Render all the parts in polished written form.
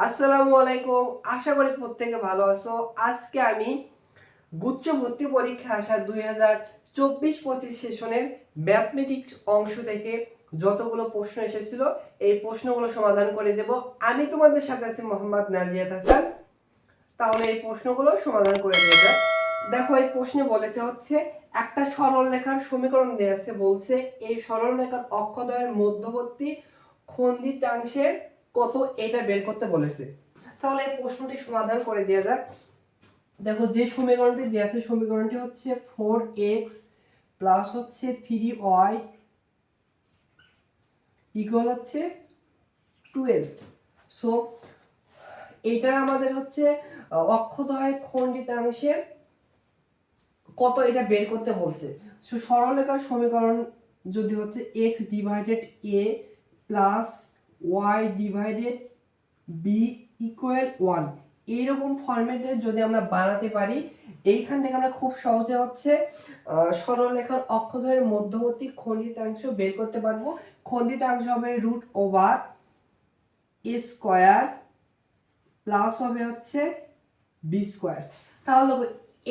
আসসালামু আলাইকুম। আশা করি প্রত্যেকে ভালো আছো। আজকে আমি গুচ্ছ ভর্তি পরীক্ষা আসা 2024-25 সেশনের ম্যাথমেটিক্স অংশ থেকে যতগুলো প্রশ্ন এসেছিল এই প্রশ্নগুলো সমাধান করে দেব। আমি তোমাদের সাথে আছি মোহাম্মদ নাজিয়াত হাসান। তাহলে এই প্রশ্নগুলো সমাধান করে দেওয়া যাক। দেখো, এই প্রশ্নে বলেছে হচ্ছে একটা সরল রেখার সমীকরণ দেয়া আছে, বলছে এই সরল রেখার অক্ষদ্বয়ের মধ্যবর্তী খন্ডিতাংশের কত, এটা বের করতে বলেছে। তাহলে এই প্রশ্নটি সমাধান করে দেওয়া যাক। দেখো, যে সমীকরণটি দেওয়া আছে সমীকরণটি হচ্ছে 4x প্লাস হচ্ছে 3y ইকুয়াল হচ্ছে 12। সো এইটার আমাদের হচ্ছে অক্ষদ্বয়ের খন্ডিতাংশের কত, এটা বের করতে বলছে। সো সরলরেখার সমীকরণ যদি হচ্ছে x divided a plus y divided b equal 1, এইরকম ফরম্যাটে যদি আমরা বানাতে পারি, এইখান থেকে আমরা খুব সহজে হচ্ছে সরলরেখার অক্ষদ্বয়ের মধ্যবর্তী খন্ডিতাংশ বের করতে পারবো। খন্ডিতাংশ হবে root over a square plus হবে হচ্ছে বি স্কয়ার। তাহলে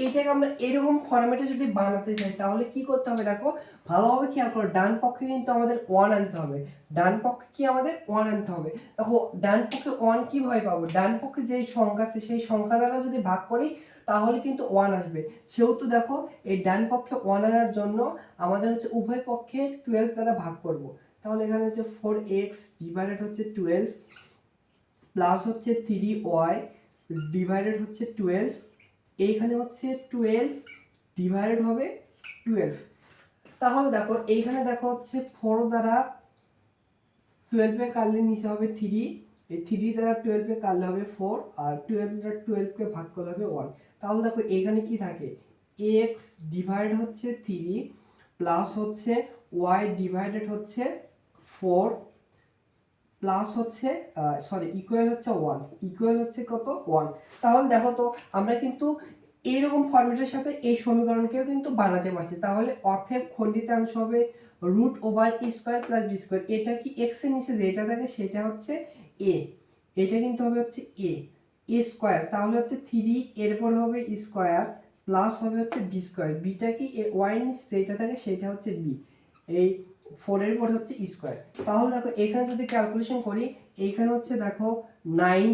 এইটাকে আমরা এরকম ফরম্যাটে যদি বানাতে চাই তাহলে কি করতে হবে, দেখো ভালোভাবে খেয়াল করো। ডান পক্ষে কিন্তু আমাদের 1 আনতে হবে। ডান পক্ষে কি আমাদের 1 আনতে হবে। দেখো, ডান পক্ষে 1 কিভাবে পাবো, ডান পক্ষে যে সংখ্যা আছে সেই সংখ্যা দ্বারা যদি ভাগ করি তাহলে কিন্তু 1 আসবে। সেহেতু দেখো, এই ডান পক্ষে 1 আনার জন্য আমাদের হচ্ছে উভয় পক্ষে 12 দ্বারা ভাগ করব। তাহলে এখানে হচ্ছে 4x ডিভাইডেড হচ্ছে 12 প্লাস হচ্ছে 3y ডিভাইডেড হচ্ছে 12, এইখানে হচ্ছে 12 ডিভাইডেড হবে 12। তাহলে দেখো এইখানে দেখো হচ্ছে 4 দ্বারা 12 এ কাটলে নিচে হবে 3, এই 3 দ্বারা 12 এ কাটলে হবে 4, আর 12 দ্বারা 12 কে ভাগ করলে হবে 1। তাহলে দেখো এইখানে কি থাকে, x ডিভাইড হচ্ছে 3 প্লাস হচ্ছে y ডিভাইডেড হচ্ছে 4 প্লাস হচ্ছে ইকুয়াল হচ্ছে 1, ইকুয়াল হচ্ছে কত 1। তাহলে দেখো তো আমরা কিন্তু এইরকম ফরম্যাটের সাথে এই সমীকরণকেও কিন্তু বানাতে পারছি। তাহলে অতএব খন্ডিতাংশ হবে root over a square plus B square. এটা কি এক্স এর নিচে যেটা থাকে সেটা হচ্ছে এ, এটা কিন্তু হবে হচ্ছে এ স্কয়ার। তাহলে হচ্ছে 3 এরপর হবে স্কয়ার প্লাস হবে হচ্ছে বি স্কয়ার। বিটা কি ওয়াই এর নিচে যেটা থাকে সেটা হচ্ছে বি, এই 4 এর পর হচ্ছে স্কয়ার। তাহলে দেখো এখানে যদি ক্যালকুলেশন করি, এইখানে হচ্ছে দেখো 9,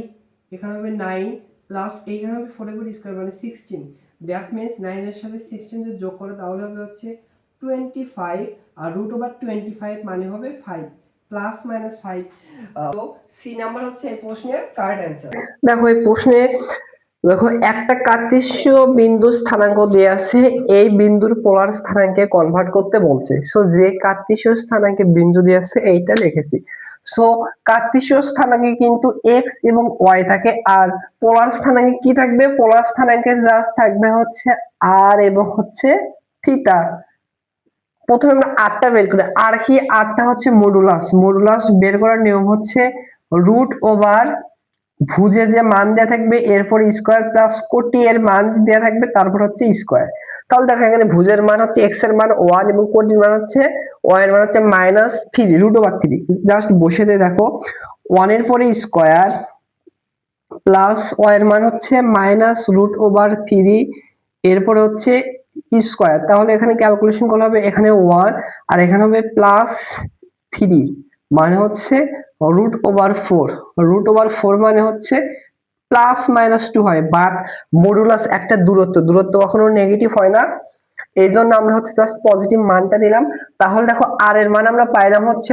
এখানে হবে 9 প্লাস এইখানে হবে 4 এর পর স্কয়ার মানে 16। দ্যাট মিন্স 9 এর সাথে 16 যদি যোগ করে তাহলে হবে হচ্ছে 25, আর রুট ওভার 25 মানে হবে 5 প্লাস মাইনাস 5। তো সি নাম্বার হচ্ছে এই প্রশ্নের কারেক্ট অ্যানসার। দেখো এই প্রশ্নে দেখো একটা কার্তেশীয় বিন্দু স্থানাঙ্ক দেয়া আছে, এই বিন্দুর পোলার স্থানাঙ্কে কনভার্ট করতে বলছে। সো যে কার্তেশীয় স্থানাঙ্কে বিন্দু দেয়া আছে এইটা লিখেছি। সো কার্তেশীয় স্থানাঙ্কে কিন্তু x এবং y থাকে, আর পোলার স্থানাঙ্কে কি থাকবে, পোলার স্থানাঙ্কে জাস্ট থাকবে হচ্ছে r এবং হচ্ছে থিটা। প্রথমে আমরা আরটা বের করি, আর কি আরটা হচ্ছে মডুলাস। মডুলাস বের করার নিয়ম হচ্ছে রুট ওভার ভুজে যে মান দেওয়া থাকবে এরপর স্কয়ার প্লাস কোটি এর মান দেওয়া থাকবে তারপর হচ্ছে স্কয়ার। তাহলে দেখো এখানে ভুজের মান হচ্ছে x এর মান 1 এবং কোটির মান হচ্ছে y এর মান হচ্ছে -3 রুট ওভার 3। জাস্ট বসে দিয়ে দেখো 1 এর পরে স্কয়ার প্লাস y এর মান হচ্ছে -√3 এরপরে হচ্ছে স্কয়ার। তাহলে এখানে ক্যালকুলেশন করলে হবে এখানে 1 আর এখানে হবে +3 মানে হচ্ছে √4। √4 মানে হচ্ছে প্লাস মাইনাস 2 হয়, বাট মডুলাস একটা দূরত্ব, দূরত্ব কখনো নেগেটিভ হয় না, এই জন্য আমরা হচ্ছে জাস্ট পজিটিভ মানটা নিলাম। তাহলে দেখো আর এর মান আমরা পাইলাম হচ্ছে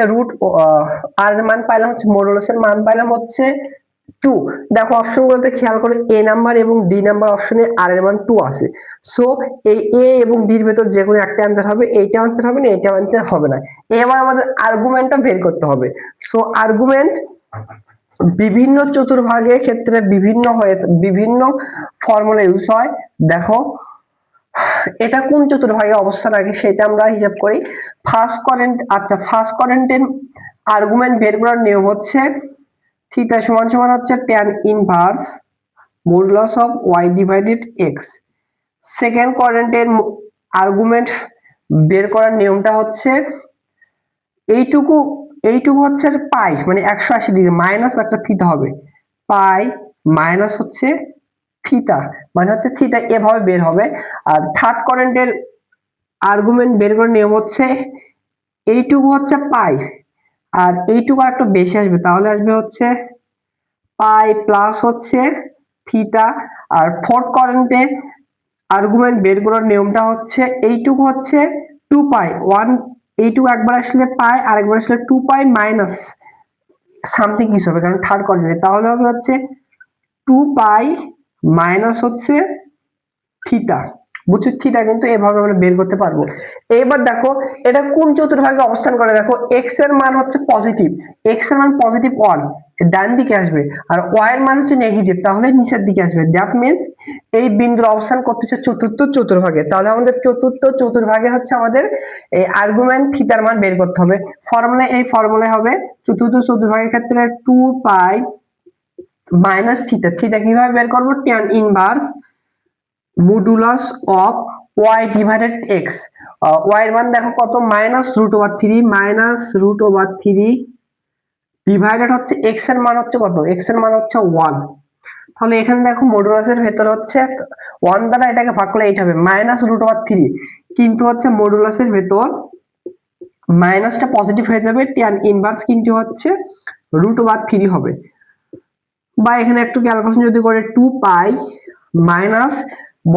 আর এর মান পাইলাম হচ্ছে মডুলাসের মান পাইলাম হচ্ছে 2। দেখো অপশন গুলোতে খেয়াল করে এ নাম্বার এবং ডি নাম্বার অপশনে আর এর মান 2 আছে। সো এই এ এবং ডি এর ভেতর যে কোনো একটা অ্যান্সার হবে, এইটা অ্যান্সার হবে না, এইটা অ্যান্সার হবে না। এবার আমাদের আর্গুমেন্টটা বের করতে হবে। সো আর্গুমেন্ট বিভিন্ন চতুর্ভাগের ক্ষেত্রে বিভিন্ন ফর্মুলা ইউজ হয়। দেখো এটা কোন চতুর্ভাগে অবস্থান রাখে সেটা আমরা হিসাব করি। ফার্স্ট কোয়াড্রেন্ট, আচ্ছা ফার্স্ট কোয়াড্রেন্টের আর্গুমেন্ট বের করার নিয়ম হচ্ছে থিটা সমান সমান হচ্ছে tan inverse modulus of y divided x। Second কোয়াড্রেন্টের আর্গুমেন্ট বের করার নিয়মটা হচ্ছে এইটুকু এইটুকু হচ্ছে পাই মানে 180 ডিগ্রি মাইনাস একটা থিটা হবে, পাই মাইনাস হচ্ছে থিটা, মানে হচ্ছে থিটা এভাবে বের হবে। আর থার্ড কোয়াড্রেন্টের আর্গুমেন্ট বের করার নিয়ম হচ্ছে এইটুকু হচ্ছে পাই আর এইটুকু একটু বেশি আসবে, তাহলে আসবে হচ্ছে পাই প্লাস হচ্ছে থিটা। আর ফোর্থ কোয়াড্রেন্টের আর্গুমেন্ট বের করার নিয়মটা হচ্ছে এইটুকু হচ্ছে 2 পাই, এইটুকু একবার আসলে পাই আর একবার আসলে 2 পাই মাইনাস সামথিং কিছু হবে, কারণ থার্ড কোয়াড্রেন্টে, তাহলে হবে হচ্ছে 2 পাই মাইনাস হচ্ছে থিটা। বুঝছো, থিটা কিন্তু এভাবে আমরা বের করতে পারবো। এবার দেখো এটা কোন চতুর্ভাগে অবস্থান করে, দেখো এক্স এর মান হচ্ছে পজিটিভ, এক্স এর মান পজিটিভ 1 ডান দিকে আসবে, আর ওয়াই এর মান হচ্ছে নেগেটিভ, তাহলে নিচের দিকে আসবে। দ্যাট মিন্স এই বিন্দুর অবস্থান করতেছে চতুর্থ চতুর্ভাগে। তাহলে আমাদের চতুর্থ চতুর্ভাগে হচ্ছে আমাদের এই আর্গুমেন্ট থিটার মান বের করতে হবে। ফর্মুলা এই ফর্মুলায় হবে চতুর্থ চতুর্ভাগের ক্ষেত্রে 2 পাই মাইনাস থিটা। থিটা কিভাবে বের করবো, tan inverse modulus of Y divided X. Y এর মান দেখো কত, -√3, -√3 ডিভাইডেড হচ্ছে এক্স এর মান হচ্ছে কত, এক্স এর মান হচ্ছে 1। তাহলে এখানে দেখো মডুলাসের ভেতর হচ্ছে 1 দ্বারা এটাকে ভাগ করলে এইটা হবে -√3, কিন্তু হচ্ছে মডুলাসের ভেতর মাইনাসটা পজিটিভ হয়ে যাবে, tan ইনভার্স কিন্তু হচ্ছে √3 হবে। বা এখানে একটু ক্যালকুলেশন যদি করে 2 পাই মাইনাস,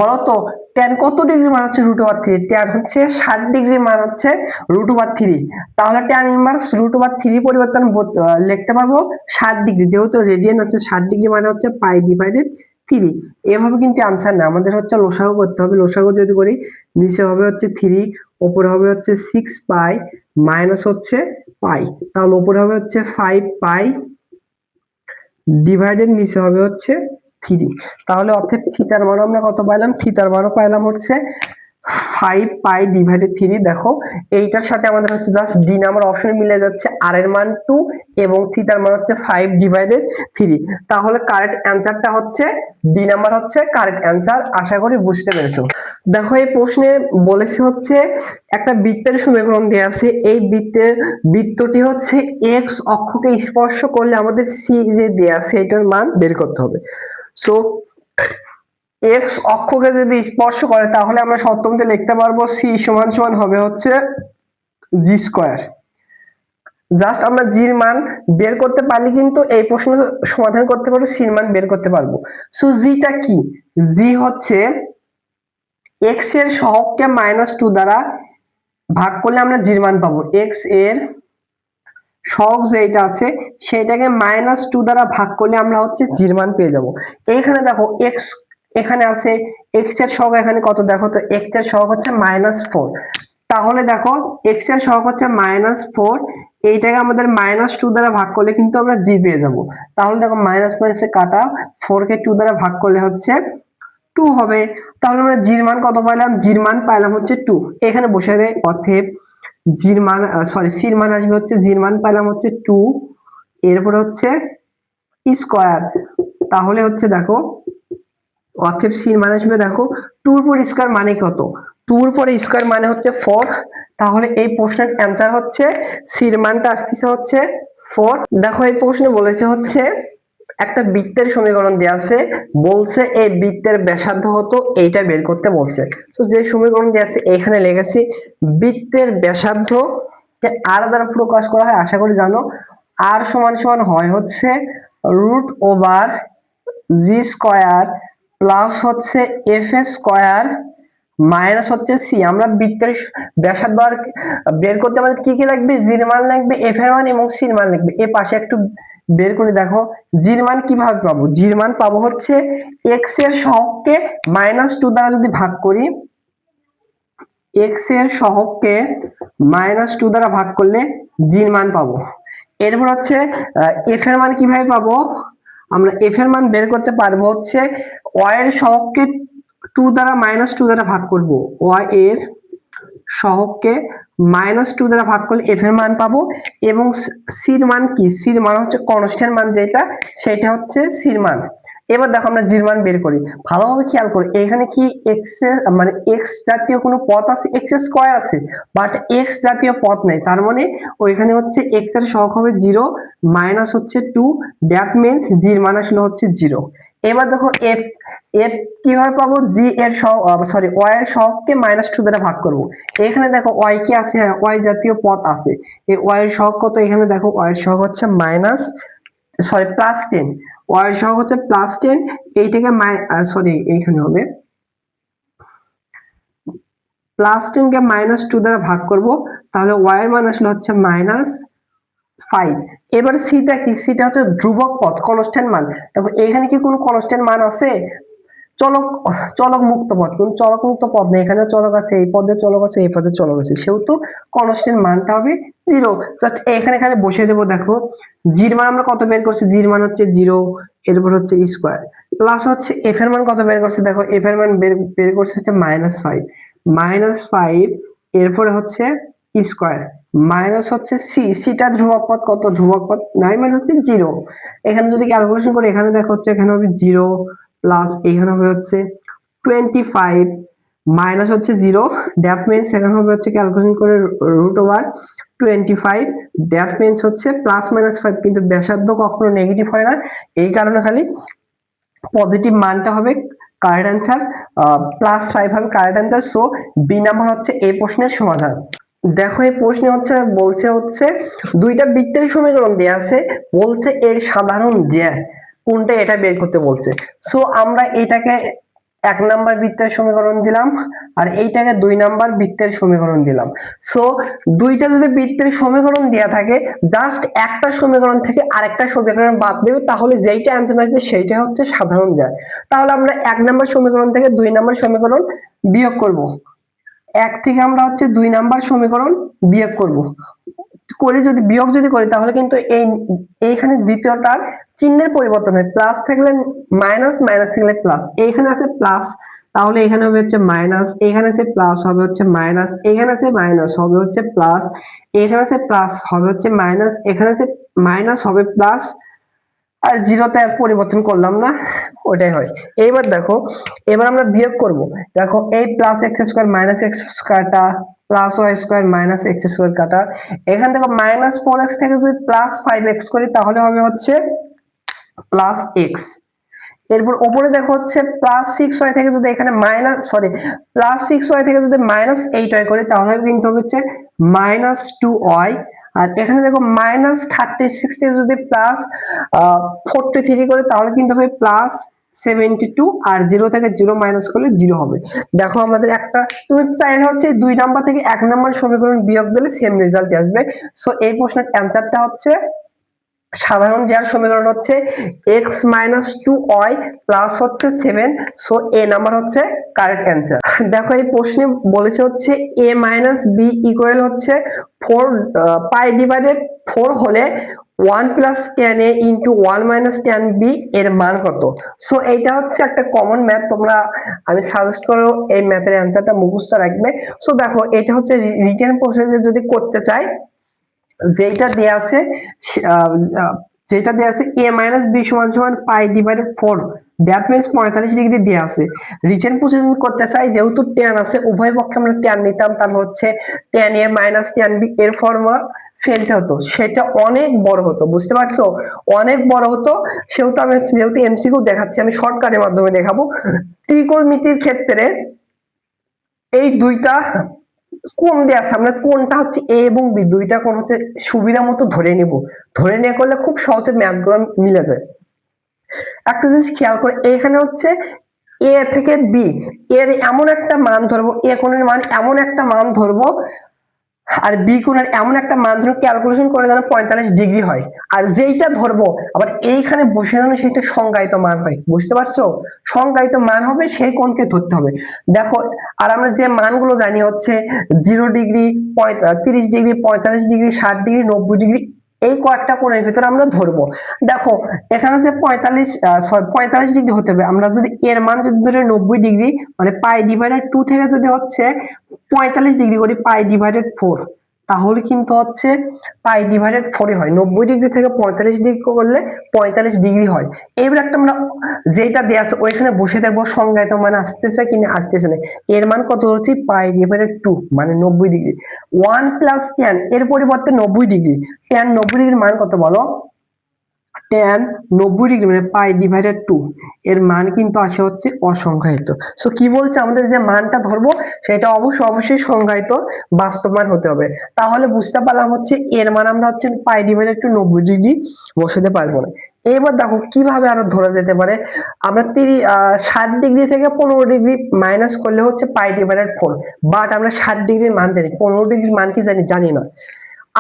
বলতো tan কত ডিগ্রি মান হচ্ছে √3, tan হচ্ছে 60 ডিগ্রি মান হচ্ছে √3, তাহলে tan ইনভার্স √3 পরিবর্তন লিখতে পারবো 60 ডিগ্রি, যেহেতু রেডিয়ান আছে 60 ডিগ্রি মানে হচ্ছে পাই ডিভাইডেড 3। এভাবে কিন্তু আনসার না, আমাদের হচ্ছে লসাগু করতে হবে। লসাগু যদি করি নিচে হবে হচ্ছে 3, উপরে হবে হচ্ছে 6 পাই মাইনাস হচ্ছে পাই, তাহলে উপরে হবে হচ্ছে 5 পাই ডিভাইডেড নিচে হবে হচ্ছে 3। তাহলে অর্থাৎ থিটার মান আমরা কত পাইলাম, থিটার মানও পাইলাম হচ্ছে 5 পাই ডিভাইডেড 3। দেখো এইটার সাথে আমাদের হচ্ছে জাস্ট ডি নাম্বার অপশনে মিলে যাচ্ছে, আর এর মান 2 এবং থিটার মান হচ্ছে 5 ডিভাইডেড 3। তাহলে কারেক্ট অ্যানসারটা হচ্ছে ডি নাম্বার হচ্ছে কারেক্ট অ্যানসার। আশা করি বুঝতে পেরেছো। দেখো এই প্রশ্নে বলেছে হচ্ছে একটা বৃত্তের সমীকরণ দেওয়া আছে, এই বৃত্তটি হচ্ছে এক্স অক্ষকে স্পর্শ করলে আমাদের সি যে দেওয়া আছে এটার মান বের করতে হবে। সো এক্স অক্ষকে যদি স্পর্শ করে তাহলে আমরা সপ্তমতে লিখতে পারবো সি সমান সমান হবে হচ্ছে জি স্কয়ার। জাস্ট আমরা জির মান বের করতে পারলে কিন্তু এই প্রশ্ন সমাধান করতে পারবো, সির মান বের করতে পারবো। সো জিটা কি, জি হচ্ছে এক্স এর সহগকে -2 দ্বারা ভাগ করলে আমরা জির মান পাবো। এক্স এর সহগ যেটা আছে সেটাকে -2 দ্বারা ভাগ করলে আমরা হচ্ছে জির মান পেয়ে যাব। এইখানে দেখো এক্স এখানে আছে, এক্স এর সহগ এখানে কত দেখো তো, এক্স এর সহগ হচ্ছে -4, তাহলে দেখো এক্স এর সহগ হচ্ছে -4, এইটাকে আমাদের -2 দ্বারা ভাগ করলে কিন্তু আমরা জি পেয়ে যাব। তাহলে দেখো মাইনাস মাইনাসে কাটা, 4 কে 2 দ্বারা ভাগ করলে হচ্ছে 2 হবে। তাহলে আমরা জির মান কত পাইলাম, জির মান পাইলাম হচ্ছে 2। এখানে বসে দেয়, অতএব জির মান সির মান আসবে হচ্ছে, জির মান পাইলাম হচ্ছে 2, এরপরে হচ্ছে স্কয়ার, তাহলে হচ্ছে দেখো অতএব সির মান আসবে দেখো 2 এর উপর স্কয়ার মানে কত, 2 এর উপর স্কয়ার মানে হচ্ছে 4। তাহলে এই প্রশ্নের অ্যানসার হচ্ছে সির মানটা আসছে হচ্ছে 4। দেখো এই প্রশ্নে বলেছে হচ্ছে একটা বৃত্তের সমীকরণ দেয়া আছে, বলছে এই বৃত্তের ব্যাসার্ধ কত এইটা বের করতে বলছে। তো যে সমীকরণ দেয়া আছে এখানে লিখেছি বৃত্তের ব্যাসার্ধ কে আর দ্বারা প্রকাশ করা হয়, আশা করি জানো। আর সমান সমান হয় হচ্ছে √জি স্কয়ার প্লাস হচ্ছে এফ স্কয়ার মাইনাস হচ্ছে সি। আমরা বৃত্তের ব্যাসার্ধ আর বের করতে আমাদের কি কি লাগবে, জির মান লাগবে, এফ এর মান এবং সির মান লাগবে। এই পাশে একটু বের করে দেখো জির মান কিভাবে পাবো, জির মান পাবো হচ্ছে এক্স এর সহগকে -2 দ্বারা যদি ভাগ করি, এক্স এর সহগকে -2 দ্বারা ভাগ করলে জির মান পাবো। এরপর হচ্ছে এফ এর মান কিভাবে পাবো, আমরা এফ এর মান বের করতে পারবো হচ্ছে ওয়াই এর সহগকে 2 দ্বারা -2 দ্বারা ভাগ করব, ওয়াই এর সহগকে -2 দ্বারা ভাগ করলে এফ এর মান পাবো। এবং সির মান কি, সির মান হচ্ছে কনস্ট্যান্ট মান যেটা, সেটা হচ্ছে সির মান। এবার দেখো আমরা জির মান বের করি, ভালোভাবে খেয়াল করি এখানে কি এক্স মানে এক্স জাতীয় কোনো পদ আছে, এক্স স্কয়ার আছে, বাট এক্স জাতীয় পদ নেই, তার মানে ওইখানে হচ্ছে এক্স এর সহগ হবে 0 মাইনাস হচ্ছে 2, দ্যাট মিন্স জির মান আসলে হচ্ছে 0। এবার দেখো এফ, এফ কিভাবে পাবো, জি এর সহগ সরি ওয়াই এর সহগকে -2 দ্বারা ভাগ করব। এখানে দেখো ওয়াই কি আছে, হ্যাঁ ওয়াই জাতীয় পদ আছে, এই ওয়াই এর সহগ কত, এখানে দেখো ওয়াই এর সহগ হচ্ছে +10, ওয়াই এর সহগ হচ্ছে +10, এইটাকে সরি এইখানে হবে +10 কে -2 দ্বারা ভাগ করব, তাহলে ওয়াই এর মান আসলে হচ্ছে -5। এবার সিটা কি, সিটা হচ্ছে ধ্রুবক পদ, কনস্ট্যান্ট মান। দেখো এখানে কি কোনো কনস্ট্যান্ট মান আছে, চলক চলক মুক্ত পদ, কোন চলক মুক্ত পদ নেই, এখানে চলক আছে, এই পদে চলক আছে, এই পদে চলক আছে, সেহেতু কনস্ট্যান্ট মানটা হবে 0। জাস্ট এখানে এখানে বসিয়ে দেবো। দেখো জির মান আমরা কত বের করছি, জির মান হচ্ছে 0, এরপর হচ্ছে স্কয়ার, প্লাস হচ্ছে এফ এর মান কত বের করছি, দেখো এফ এর মান বের করছে হচ্ছে -5, এরপরে হচ্ছে স্কয়ার, মাইনাস হচ্ছে সি, সিটা ধ্রুবক পদ, কত ধ্রুবক পদ নাই, মানে হচ্ছে 0। এখানে যদি ক্যালকুলেশন করি, এখানে দেখো হচ্ছে এখানে হবে 0 প্লাস এখানে হবে হচ্ছে 25 মাইনাস হচ্ছে 0, দ্যাট মিন্স এখানে হবে হচ্ছে ক্যালকুলেশন করে √25, দ্যাট মিন্স হচ্ছে +-5, কিন্তু ব্যাসার্ধ কখনো নেগেটিভ হয় না, এই কারণে খালি পজিটিভ মানটা হবে কারেক্ট অ্যান্সার, +5 হবে correct answer. So B number হচ্ছে এই প্রশ্নের সমাধান। দেখো এই প্রশ্নে হচ্ছে বলছে হচ্ছে দুইটা বৃত্তের সমীকরণ দেয়া আছে, বলছে এর সাধারণ জ্যা কোনটা এটা বের করতে বলছে। সো আমরা এটাকে 1 নাম্বার বৃত্তের সমীকরণ দিলাম, আর এইটাকে 2 নাম্বার বৃত্তের সমীকরণ দিলাম। সো দুইটা যদি বৃত্তের সমীকরণ দেয়া থাকে, জাস্ট একটা সমীকরণ থেকে আরেকটা সমীকরণ বাদ দেবে, তাহলে যেইটা অ্যান্সার আসবে সেইটা হচ্ছে সাধারণ জ্যা। তাহলে আমরা 1 নাম্বার সমীকরণ থেকে 2 নাম্বার সমীকরণ বিয়োগ করব, 1 থেকে আমরা হচ্ছে 2 নাম্বার সমীকরণ বিয়োগ করব, যদি বিয়োগ করি তাহলে কিন্তু এইখানে দ্বিতীয়টার চিহ্নের পরিবর্তন হয়, প্লাস থাকলে মাইনাস, মাইনাস থাকলে প্লাস, এইখানে আছে প্লাস, তাহলে এখানে হবে হচ্ছে মাইনাস, এখানে আছে প্লাস হবে হচ্ছে মাইনাস, এখানে আছে মাইনাস হবে হচ্ছে প্লাস, এখানে আছে প্লাস হবে হচ্ছে মাইনাস, এখানে আছে মাইনাস হবে প্লাস, আর জিরোতে আর পরিবর্তন করলাম না, ওটাই হয়। এইবার দেখো এবার আমরা বিয়োগ করব, দেখো এই +x² -x² plus y² -x² কাটা, এখান থেকে -4x থেকে যদি +5x করি তাহলে হবে হচ্ছে +x। এরপর উপরে দেখো হচ্ছে +6y থেকে যদি এখানে +6y থেকে যদি -8y করি তাহলে কিন্তু হচ্ছে -2y। আর এখানে দেখো -36 থেকে যদি +43 করি তাহলে কিন্তু হবে +72, আর 0 থেকে 0 মাইনাস করলে 0 হবে। দেখো আমাদের একটা, তুমি চাইলে হচ্ছে 2 নাম্বার থেকে 1 নাম্বার সমীকরণ বিয়োগ দিলে সেম রেজাল্ট আসবে। সো এই প্রশ্নের অ্যানসারটা হচ্ছে সাধারণ জ্যার সমীকরণ হচ্ছে x - 2y প্লাস হচ্ছে 7। সো এ নাম্বার হচ্ছে কারেক্ট অ্যান্সার। দেখো এই প্রশ্নে বলেছে হচ্ছে a - b ইকুয়াল হচ্ছে 4 π/4 হলে 1 + tan a * 1 - tan b এর মান কত। সো এইটা হচ্ছে একটা কমন ম্যাথ, তোমরা আমি সাজেস্ট করো এই ম্যাথের অ্যান্সারটা মুখস্থ রাখবে। সো দেখো এটা হচ্ছে রিটেন প্রসেসে যদি করতে চাই, যেটা দেয়া আছে a - b = π/4, that means 45 degree দেয়া আছে। রিটেন প্রসেস করতে চাই, যেহেতু tan আছে উভয় পক্ষে আমরা tan নিতাম, তাহলে হচ্ছে tan a - tan b এর ফর্মুলা ফেলতে হতো, সেটা অনেক বড় হতো, বুঝতে পারছো, অনেক বড় হতো। সেহেতু আমি হচ্ছে যেহেতু এমসিকিউ দেখাচ্ছি, আমি শর্টকাটের মাধ্যমে দেখাবো। ত্রিকোণমিতির ক্ষেত্রে এই দুইটা কোণ দেয়া আছে, আমরা কোণটা হচ্ছে a এবং b দুইটা কোণ হচ্ছে সুবিধা মতো ধরে নিব, ধরে নিয়ে করলে খুব সহজে ম্যাথগুলো মিলে যায়। একটা জিনিস খেয়াল করে, এখানে হচ্ছে a থেকে b এর এমন একটা মান ধরবো, a কোণের মান এমন একটা মান ধরবো, আর বি কোণের এমন একটা মান ধরে ক্যালকুলেশন করে যেন 45 ডিগ্রি হয়, আর যেইটা ধরবো আবার এইখানে বসে যেন সেটা সংজ্ঞায়িত মান হয়, বুঝতে পারছো, সংজ্ঞায়িত মান হবে সেই কোণকে ধরতে হবে। দেখো আর আমরা যে মানগুলো জানি হচ্ছে 0 degree, 30 degree, 45 degree, 60 degree, 90 degree, এই কয়েকটা কোণের ভিতরে আমরা ধরবো। দেখো এখানে যে 45 ডিগ্রি হতে হবে, আমরা যদি এর মান যদি ধরে 90 ডিগ্রি, মানে π/2 থেকে যদি হচ্ছে 45 ডিগ্রি করি π/4, তাহলে কিন্তু হচ্ছে π/4 হয়, 90 ডিগ্রি থেকে 45 ডিগ্রি করলে 45 ডিগ্রি হয়। এবার একটা আমরা যেটা দেওয়া আছে ওইখানে বসে দেখবো সংজ্ঞায়িত মান আসতেছে কিনা আসতেছে না। এর মান কত হচ্ছে পাই ডিভাইডেড 2 মানে 90 ডিগ্রি। 1 + tan এর পরিবর্তে 90 ডিগ্রি, tan 90 ডিগ্রির মান কত বলো? tan 90 ডিগ্রি মানে পাই ডিভাইডেড 2 এর মান কিন্তু আসে হচ্ছে অসংজ্ঞায়িত। সো কি বলছে আমাদের যে মানটা ধরবো সেটা অবশ্যই সংজ্ঞায়িত বাস্তব মান হতে হবে। তাহলে বুঝতে পারলাম হচ্ছে এর মান আমরা হচ্ছে পাই ডিভাইডেড 2 90 ডিগ্রি বসাতে পারবো না। এবার দেখো কিভাবে আরো ধরা যেতে পারে। আমরা 60 ডিগ্রি থেকে 15 ডিগ্রি মাইনাস করলে হচ্ছে পাই ডিভাইডেড 4, বাট আমরা 60 ডিগ্রির মান জানি, 15 ডিগ্রির মান কি জানি না।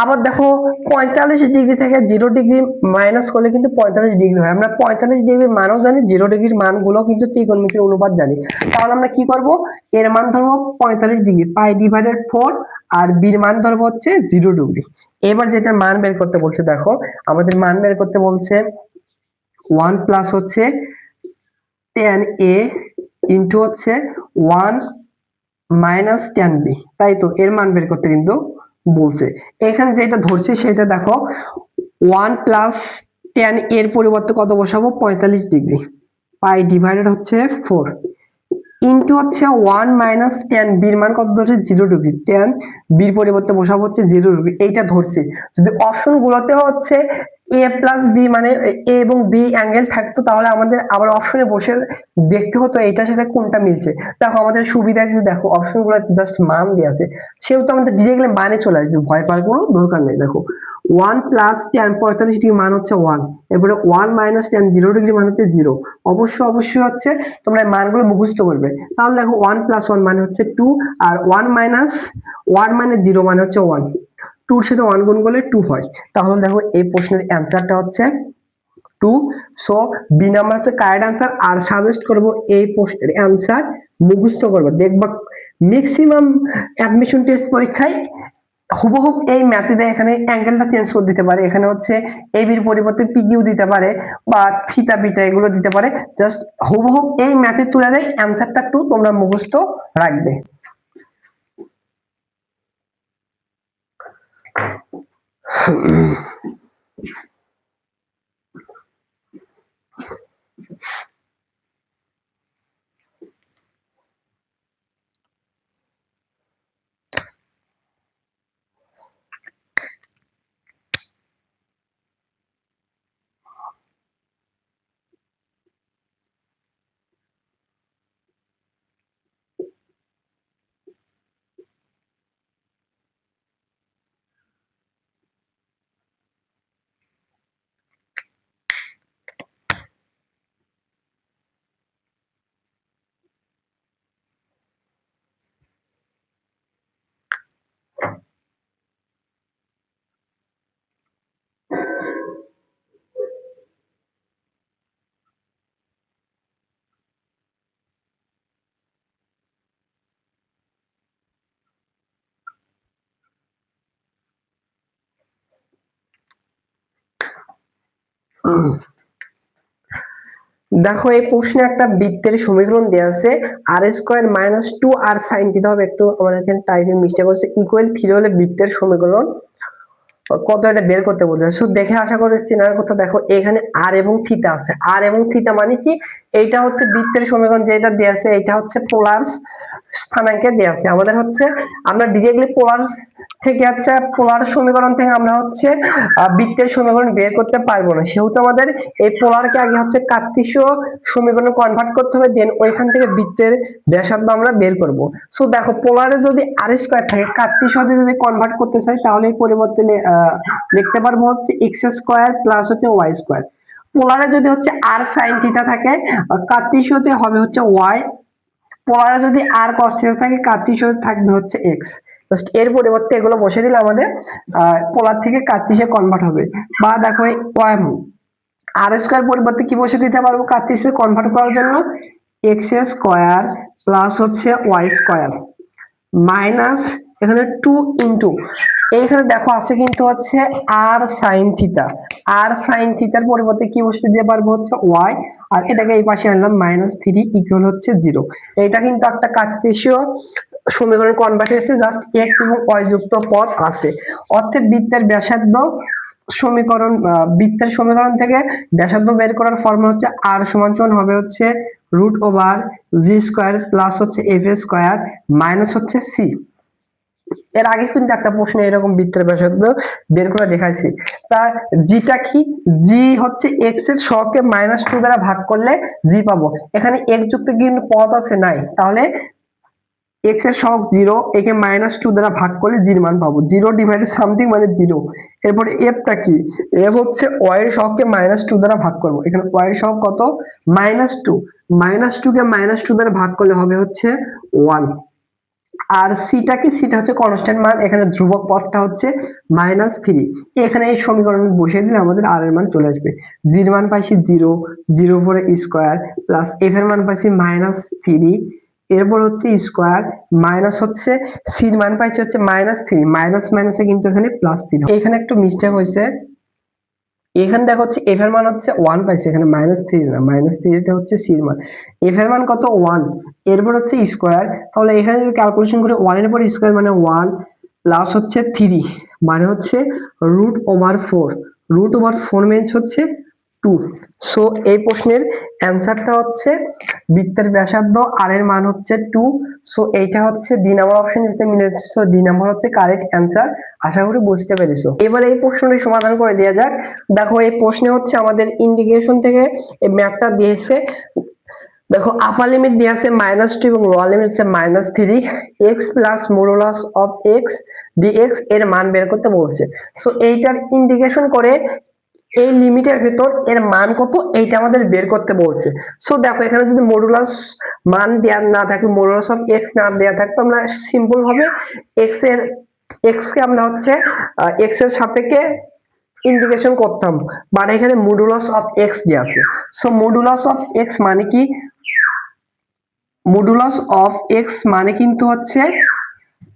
আবার দেখো 45 ডিগ্রি থেকে 0 ডিগ্রি মাইনাস করলে কিন্তু 45 ডিগ্রি হয়। আমরা 45 ডিগ্রির মানও জানি, 0 ডিগ্রির মানগুলো কিন্তু ত্রিকোণমিতির অনুপাত জানি। তাহলে আমরা কি করব, এর মান ধরবো 45 ডিগ্রি পাই ডিভাইডেড 4 আর বির মান ধরবো হচ্ছে 0 ডিগ্রি। এবার যেটা মান বের করতে বলছে, দেখো আমাদের মান বের করতে বলছে 1 প্লাস হচ্ছে tan a ইন্টু হচ্ছে 1 মাইনাস tan b, তাই তো এর মান বের করতে কিন্তু বলছে। এখানে যেটা ধরছে সেটা দেখো 1 প্লাস tan এর পরিবর্তে কত বসাবো 45 ডিগ্রি পাই ডিভাইডেড হচ্ছে 4 ইন্টু হচ্ছে 1 মাইনাস tan বির মান কত ধরছে 0 ডিগ্রি, tan বির পরিবর্তে বসাবো হচ্ছে 0 ডিগ্রি। এইটা ধরছি। যদি অপশন গুলোতে হচ্ছে a প্লাস বি মানে a এবং b অ্যাঙ্গেল থাকতো তাহলে আমাদের আবার অপশনে বসে দেখতে হতো এটার সাথে কোনটা মিলছে। দেখো আমাদের সুবিধা আছে, দেখো অপশন গুলো জাস্ট মান দিয়ে আছে, সেহেতু আমাদের ডিরেক্টলি মানে চলে আসবে, ভয় পাওয়ার কোনো দরকার নেই। দেখো 1 প্লাস tan 45 ডিগ্রি মান হচ্ছে 1, এরপরে 1 মাইনাস tan 0 ডিগ্রি মান হচ্ছে 0। অবশ্যই হচ্ছে তোমরা মানগুলো মুখস্থ করবে। তাহলে দেখো 1 প্লাস 1 মানে হচ্ছে 2 আর 1 মাইনাস 1 মানে 0 মানে হচ্ছে 1, 2 এর সাথে 1 গুণ করলে 2 হয়। তাহলে দেখো এই প্রশ্নের অ্যানসারটা হচ্ছে 2। সো বি নাম্বার হচ্ছে কারেক্ট অ্যানসার। আর সাজেস্ট করব এই প্রশ্নের অ্যানসার মুখস্থ করবে, দেখবা ম্যাক্সিমাম অ্যাডমিশন টেস্ট পরীক্ষায় হুবহুব এই ম্যাথে দেয়, এখানে অ্যাঙ্গেলটা চেঞ্জ করে দিতে পারে, এখানে হচ্ছে এবির পরিবর্তে পিকিউ দিতে পারে বা থিটা বিটা এগুলো দিতে পারে, জাস্ট হুবহুব এই ম্যাথে তুলে দেয়। অ্যানসারটা একটু তোমরা মুখস্থ রাখবে। দেখো এই প্রশ্নে একটা বৃত্তের সমীকরণ দেওয়া আছে আর স্কয়ার মাইনাস 2 আর সাইন থিটা হবে, একটু আমার এখানে টাইপিং মিস্টেক হচ্ছে, ইকুয়াল 3 হলে বৃত্তের সমীকরণ কত এটা বের করতে বলছে। সো দেখে আশা করি চেনার কথা। দেখো এখানে আর এবং থিটা আছে, আর এবং থিটা মানে কি, এইটা হচ্ছে বৃত্তের সমীকরণ যেটা দেয়া আছে, এটা হচ্ছে পোলার স্থানাঙ্কে দেয়া আছে। আমাদের হচ্ছে আমরা ডিরেক্টলি পোলার থেকে হচ্ছে পোলার সমীকরণ থেকে আমরা হচ্ছে বৃত্তের সমীকরণ বের করতে পারবো না, সেহেতু আমাদের এই পোলারকে আগে হচ্ছে কার্তেশীয় সমীকরণে কনভার্ট করতে হবে, দেন ওইখান থেকে বৃত্তের ব্যাসার্ধ আমরা বের করব। সো দেখো পোলারে যদি আর স্কয়ার থাকে, কার্তেশীয়তে যদি কনভার্ট করতে চাই তাহলে এই পরিবর্তে লিখতে পারবো হচ্ছে এক্স স্কয়ার প্লাস হচ্ছে ওয়াই স্কয়ার। পোলারে যদি হচ্ছে আর সাইন থিটা থাকে, কার্তেশীয়তে হবে হচ্ছে ওয়াই, পোলারে যদি আর কস থিটা থাকে কার্তেশীয়তে থাকবে হচ্ছে এক্স। জাস্ট এর পরিবর্তে এগুলো বসে দিলে আমাদের পোলার থেকে কার্তেশীয় কনভার্ট হবে। বা দেখো আর স্কয়ার পরিবর্তে কি বসে দিতে পারবো কার্তেশীয় কনভার্ট করার জন্য, এক্স স্কয়ার প্লাস হচ্ছে ওয়াই স্কয়ার মাইনাস এখানে 2 ইনটু এইখানে দেখো আছে কিন্তু হচ্ছে আর সাইন থিটা, আর সাইন থিটার পরিবর্তে কি বসে দিতে পারবো হচ্ছে ওয়াই, আর এটাকে এই পাশে আনলাম -3 ইকুয়াল হচ্ছে 0। এটা কিন্তু একটা কার্তেশীয় সমীকরণ কনভার্ট হয়েছে, জাস্ট এক্স এবং ওয়াই যুক্ত পদ আছে, অর্থাৎ বৃত্তের ব্যাসার্ধ সমীকরণ বৃত্তের সমীকরণ থেকে ব্যাসার্ধ বের করার ফর্মুলা হচ্ছে r সমান সমান হবে হচ্ছে √g² প্লাস হচ্ছে f স্কয়ার মাইনাস হচ্ছে c। এর আগে কিন্তু একটা প্রশ্ন এরকম বৃত্তের ব্যাসার্ধ বের করে দেখাইছি। তা জিটা কি, জি হচ্ছে এক্স এর সহগকে -2 দ্বারা ভাগ করলে জি পাবো। এখানে এক্স যুক্ত কিন্তু পদ আছে নাই, তাহলে এক্স এর সহগ 0, একে -2 দ্বারা ভাগ করলে জির মান পাবো। 0 ডিভাইডেড সামথিং মানে 0। এরপর এফটা কি, এফ হচ্ছে ওয়াই এর সহগকে -2 দ্বারা ভাগ করব। এখানে ওয়াই এর সহগ কত, -2, -2 কে -2 দ্বারা ভাগ করলে হবে হচ্ছে 1। আর সিটা কি, সিটা হচ্ছে কনস্ট্যান্ট মান, এখানে ধ্রুবক পদটা হচ্ছে -3। এখানে এই সমীকরণে বসিয়ে দিলে আমাদের আর এর মান চলে আসবে। জির মান পাইছি 0, 0 উপরে স্কয়ার প্লাস এফ এর মান পাইছি -3, এরপর হচ্ছে স্কয়ার মাইনাস হচ্ছে সির মান পাইছি হচ্ছে -3, মাইনাস মাইনাসে কিন্তু এখানে +3। এখানে একটু মিস্টেক হয়েছে, এখানে দেখো হচ্ছে এফ এর মান হচ্ছে 1 পাইছে, এখানে -3 না, -3 এটা হচ্ছে সি এর মান। এফ এর মান কত 1, এরপর হচ্ছে স্কয়ার, তাহলে এখানে যদি ক্যালকুলেশন করে 1 এর উপর স্কয়ার মানে 1 প্লাস হচ্ছে 3 মানে হচ্ছে √4, √4 মিনস হচ্ছে 2। সো এই প্রশ্নের অ্যানসারটা হচ্ছে বৃত্তের ব্যাসার্ধ আর এর মান হচ্ছে 2। সো এইটা হচ্ছে ডি নাম্বার অপশন যেটা মিলেছে। সো ডি নাম্বার হচ্ছে কারেক্ট অ্যানসার। আশা করি বুঝতে পেরেছো। এবার এই প্রশ্নটি সমাধান করে দেওয়া যাক। দেখো এই প্রশ্নে হচ্ছে আমাদের ইন্টিগ্রেশন থেকে এই ম্যাথটা দিয়েছে। দেখো আপার লিমিট দেওয়া আছে -2 এবং লোয়ার লিমিট হচ্ছে -3, x plus modulus of x dx এর মান বের করতে বলছে। সো এইটার ইন্টিগ্রেশন করে এই লিমিটের ভেতর এর মান কত এইটা আমাদের বের করতে বলছে। সো দেখো এখানে যদি মডুলাস মান দেওয়া না থাকে, মডুলাস অফ x না দেওয়া থাকতো, আমরা সিম্পল ভাবে x কে আমরা হচ্ছে x এর সাপেক্ষে ইন্টিগ্রেশন করতাম, বাট এখানে মডুলাস অফ x দেওয়া আছে। সো মডুলাস অফ x মানে কি, মডুলাস অফ x মানে কিন্তু হচ্ছে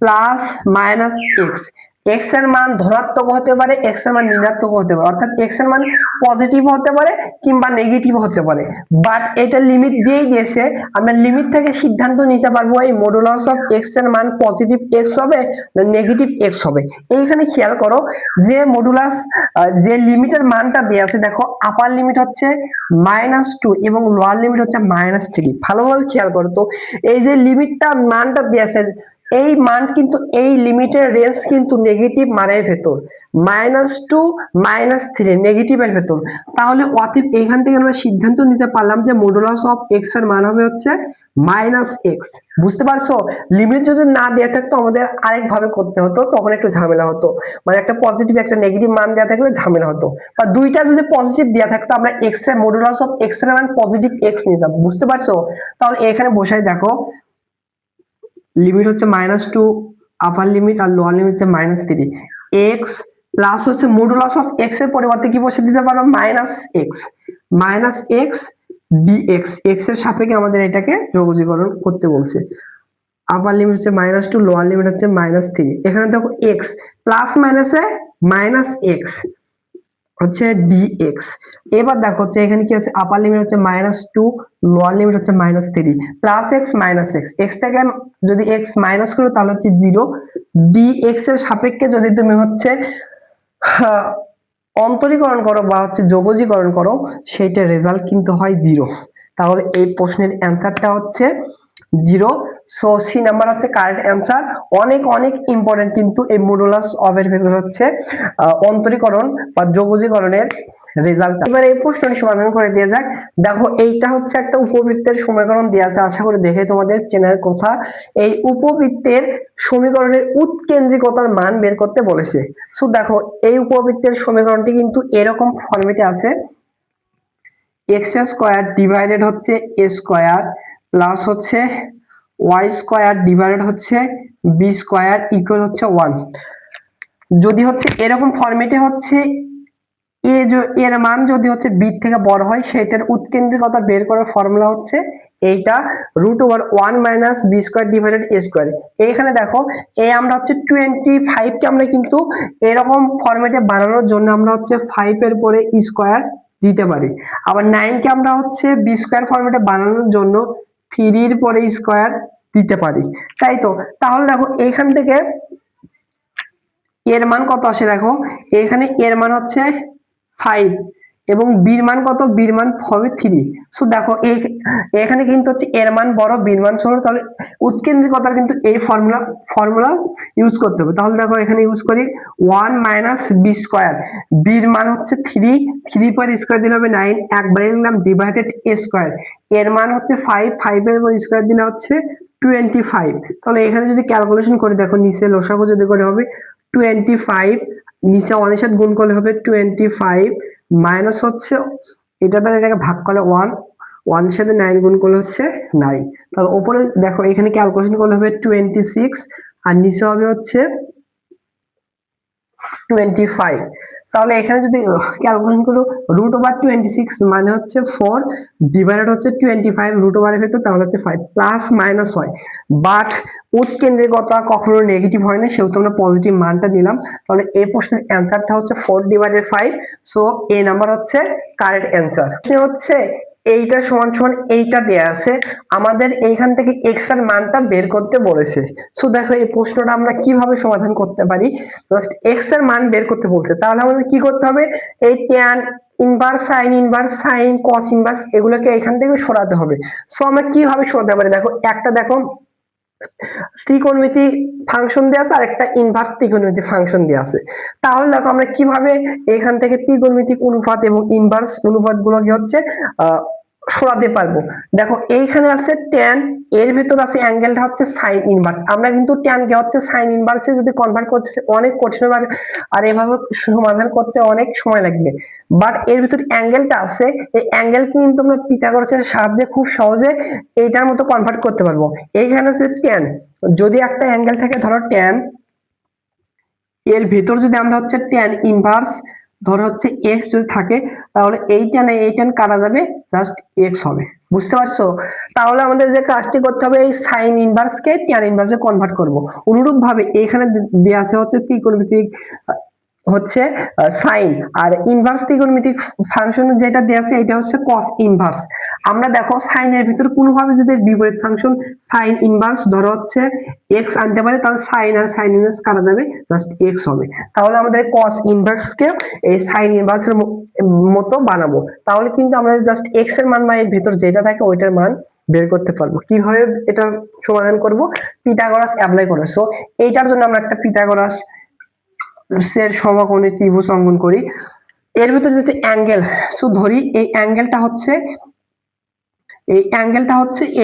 প্লাস মাইনাস এক্স। এক্স এর মান ধনাত্মক হতে পারে, এক্স এর মান ঋণাত্মক হতে পারে, অর্থাৎ এক্স এর মান পজিটিভ হতে পারে কিংবা নেগেটিভ হতে পারে। বাট এটা লিমিট দিয়েই দিয়েছে, আমরা লিমিট থেকে সিদ্ধান্ত নিতে পারবো এই মডুলাস অফ এক্স এর মান পজিটিভ এক্স হবে না নেগেটিভ এক্স হবে। এইখানে খেয়াল করো যে মডুলাস যে লিমিটের মানটা দেওয়া আছে, দেখো আপার লিমিট হচ্ছে -2 এবং লোয়ার লিমিট হচ্ছে -3। ভালোভাবে খেয়াল করো তো, এই যে লিমিটটা মানটা দেওয়া আছে, এই মান কিন্তু এই লিমিটের রেঞ্জ কিন্তু নেগেটিভ মানের ভেতর, -2 -3 নেগেটিভের ভেতর। তাহলে অতএব এখান থেকে আমরা সিদ্ধান্ত নিতে পারলাম যে মডুলাস অফ এক্স এর মান হবে হচ্ছে -x। বুঝতে পারছো, লিমিট যদি না দেওয়া থাকতো আমাদের আরেক ভাবে করতে হতো, তখন একটু ঝামেলা হতো, মানে একটা পজিটিভ একটা নেগেটিভ মান দেওয়া থাকলে ঝামেলা হতো। বা দুইটা যদি পজিটিভ দেওয়া থাকতো, আমরা এক্স এর মডুলাস অফ এক্স এর মান পজিটিভ এক্স নিতাম। বুঝতে পারছো, তাহলে এখানে বসাই দেখো লিমিট হচ্ছে -2 আপার লিমিট আর লোয়ার লিমিট হচ্ছে -3, এক্স প্লাস হচ্ছে মডুলাস অফ এক্স এর পরিবর্তে কি বসে দিতে পারো -x dx, এক্স এর সাপেক্ষে আমাদের এটাকে যোগজীকরণ করতে বলছে। আপার লিমিট হচ্ছে -2, লোয়ার লিমিট হচ্ছে -3। এখানে দেখো x প্লাস মাইনাসে -x হচ্ছে dx। এবার দেখো হচ্ছে এখানে কি আছে, আপার লিমিট হচ্ছে -2, লোয়ার লিমিট হচ্ছে -3, plus x minus x, x থেকে যদি x মাইনাস করো তাহলে হচ্ছে 0, dx এর সাপেক্ষে যদি তুমি হচ্ছে অন্তরীকরণ করো বা হচ্ছে যোগজীকরণ করো, সেইটার রেজাল্ট কিন্তু হয় 0। তাহলে এই প্রশ্নের অ্যান্সারটা হচ্ছে 0। সো সি নাম্বার হচ্ছে কারেক্ট অ্যান্সার। অনেক অনেক ইম্পর্টেন্ট কিন্তু এই মডুলাস অফ এর ভেতর হচ্ছে অন্তরীকরণ বা যোগজীকরণের রেজাল্ট। এবার এই প্রশ্নটি সমাধান করে দিয়ে যাক। দেখো এইটা হচ্ছে একটা উপবৃত্তের সমীকরণ দেওয়া আছে, আশা করি দেখে তোমাদের চেনার কথা। এই উপবৃত্তের সমীকরণের উৎকেন্দ্রিকতার মান বের করতে বলেছে। সো দেখো এই উপবৃত্তের সমীকরণটি কিন্তু এরকম ফরম্যাটে আছে, এক্স স্কয়ার ডিভাইডেড হচ্ছে এ স্কয়ার প্লাস হচ্ছে ওয়াই স্কয়ার ডিভাইডেড হচ্ছে বি স্কয়ার ইকুয়াল হচ্ছে 1। যদি হচ্ছে এরকম ফরম্যাটে হচ্ছে এর মান যদি হচ্ছে বি থেকে বড় হয়, সেটার উৎকেন্দ্রিকতা বের করার ফর্মুলা হচ্ছে এইটা, √1 মাইনাস বি স্কয়ার ডিভাইডেড এ স্কয়ার। এইখানে দেখো এই আমরা হচ্ছে 25 কে আমরা কিন্তু এরকম ফরম্যাটে বানানোর জন্য আমরা হচ্ছে 5 এর পরে স্কয়ার দিতে পারি, আবার 9 কে আমরা হচ্ছে বি স্কয়ার ফরম্যাটে বানানোর জন্য 3 এর পরে স্কয়ার দিতে পারি, তাই তো। তাহলে দেখো এইখান থেকে এর মান কত আসে দেখো, এখানে এর মান হচ্ছে 5 এবং বির মান কত, বির মান হবে 3। সো দেখো এখানে কিন্তু হচ্ছে এর মান বড় বির মান ছোট, তাহলে উৎকেন্দ্রিকতার কিন্তু এই ফর্মুলা ইউজ করতে হবে। তাহলে দেখো এখানে ইউজ করি 1 মাইনাস বি স্কোয়ার, বির মান হচ্ছে 3, 3 পর স্কোয়ার দিলে হবে 9, একবারে নিলাম ডিভাইডেড এ স্কোয়ার, এর মান হচ্ছে 5, 5 এর উপর স্কোয়ার দিলে হচ্ছে 25। তাহলে এখানে যদি ক্যালকুলেশন করে দেখো, নিচে লসাগু যদি করে হবে 25, নিচে 1 এর সাথে গুণ করলে হবে 25, মাইনাস হচ্ছে এটা দ্বারা এটাকে ভাগ করলে 1, 1 এর সাথে 9 গুণ করলে হচ্ছে 9। তাহলে উপরে দেখো এখানে ক্যালকুলেশন করলে হবে 26 আর নিচে হবে হচ্ছে 25। তাহলে এখানে যদি ক্যালকুলেশন করো √26 মানে হচ্ছে 4 ডিভাইডেড হচ্ছে 25 √এর ভেতর, তাহলে হচ্ছে 5, প্লাস মাইনাস হয়, বাট উৎকেন্দ্রিকতা কখনো নেগেটিভ হয় না, সেহেতু আমরা পজিটিভ মানটা নিলাম। তাহলে এই প্রশ্নের অ্যান্সারটা হচ্ছে 4/5। সো এ নাম্বার হচ্ছে কারেক্ট অ্যান্সার। হচ্ছে এইটা সমান সমান এইটা দেয়া আছে, আমাদের এইখান থেকে x এর মানটা বের করতে বলেছে। সো দেখো এই প্রশ্নটা আমরা কিভাবে সমাধান করতে পারি, জাস্ট x এর মান বের করতে বলছে, তাহলে আমাদের কি করতে হবে, এই tan inverse sign cos inverse এগুলোকে এখান থেকে সরাতে হবে। সো আমরা কিভাবে সরাতে পারি, দেখো একটা দেখো ত্রিকোণমিতি ফাংশন দেয়া আছে আর একটা ইনভার্স ত্রিকোণমিতি ফাংশন দেয়া আছে। তাহলে দেখো আমরা কিভাবে এখান থেকে ত্রিকোণমিতিক অনুপাত এবং ইনভার্স অনুপাত গুলোকে হচ্ছে সরাতে পারবো। দেখো এইখানে আছে tan, এর ভিতর আছে অ্যাঙ্গেলটা হচ্ছে সাইন ইনভার্স, আমরা কিন্তু tan কে হচ্ছে সাইন ইনভার্সে যদি কনভার্ট করতে অনেক কঠিন হবে আর এভাবে সমাধান করতে অনেক সময় লাগবে। বাট এর ভিতর অ্যাঙ্গেলটা আছে, এই অ্যাঙ্গেল কিন্তু আমরা পিথাগোরাসের সাহায্যে খুব সহজে এইটার মতো কনভার্ট করতে পারবো। এইখানে আছে tan, যদি একটা অ্যাঙ্গেল থাকে ধরো tan, এর ভিতর যদি আমরা হচ্ছে tan ইনভার্স ধরো হচ্ছে x যদি থাকে, তাহলে এই tan কাটা যাবে, জাস্ট x হবে। বুঝতে পারছো? তাহলে আমাদের যে কাজটি করতে হবে, এই সাইন ইনভার্স কে tan ইনভার্সে কনভার্ট করব। অনুরূপ ভাবে এখানে দেয়া আছে হচ্ছে ত্রিকোণমিতিক হচ্ছে সাইন, আর ইনভার্স ত্রিকোণমিতিক ফাংশন যেটা দেয়া আছে এটা হচ্ছে cos ইনভার্স। আমরা দেখো সাইনের ভিতর কোনোভাবে যদি বিপরীত ফাংশন সাইন ইনভার্স ধরো হচ্ছে x আনতে পারে, তাহলে সাইন আর সাইন ইনভার্স কাটা যাবে, জাস্ট x হবে। তাহলে আমাদের cos ইনভার্স কে এই সাইন ইনভার্সের মতো বানাবো, তাহলে কিন্তু আমরা জাস্ট x এর মান বা এর ভিতর যেটা থাকে ওইটার মান বের করতে পারবো। কিভাবে এটা সমাধান করব, পিথাগোরাস অ্যাপ্লাই করে। সো এইটার জন্য আমরা একটা পিথাগোরাস এর সমকোণী ত্রিভুজ অঙ্কন করি। এর ভিতরে যদি অ্যাঙ্গেল, সো ধরি এই অ্যাঙ্গেলটা হচ্ছে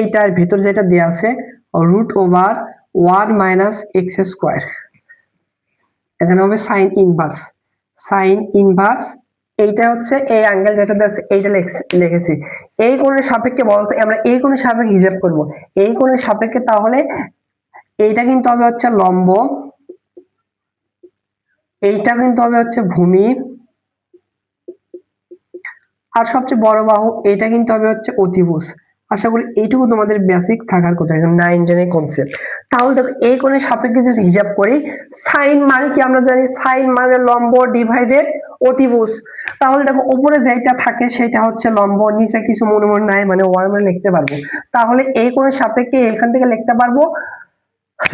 এইটার ভিতর যেটা দেয়া আছে √1 - x², এখানে হবে সাইন ইনভার্স এইটা হচ্ছে এই অ্যাঙ্গেল যেটা দেয়া আছে এইটা লিখেছি। এই কোণের সাপেক্ষে বলতো আমরা এই কোণের সাপেক্ষে হিসাব করব, এই কোণের সাপেক্ষে, তাহলে এইটা কিন্তু হবে হচ্ছে লম্ব, এইটা কিন্তু হবে হচ্ছে ভূমি, আর সবচেয়ে বড় বাহু এটা কিন্তু হবে হচ্ছে অতিভুজ। আশা করি এইটুকু তোমাদের বেসিক থাকার কথা, 9 টেনের কনসেপ্ট। তাহলে দেখো এই কোণের সাপেক্ষে যদি হিসাব করি, সাইন মানে কি আমরা জানি, সাইন মানে লম্ব ডিভাইডেড অতিভুজ। তাহলে দেখো উপরে যেটা থাকে সেটা হচ্ছে লম্ব, নিচে কিছু মনে নাই মানে ওয়ান মানে লিখতে পারবো। তাহলে এই কোণের সাপেক্ষে এখান থেকে লিখতে পারবো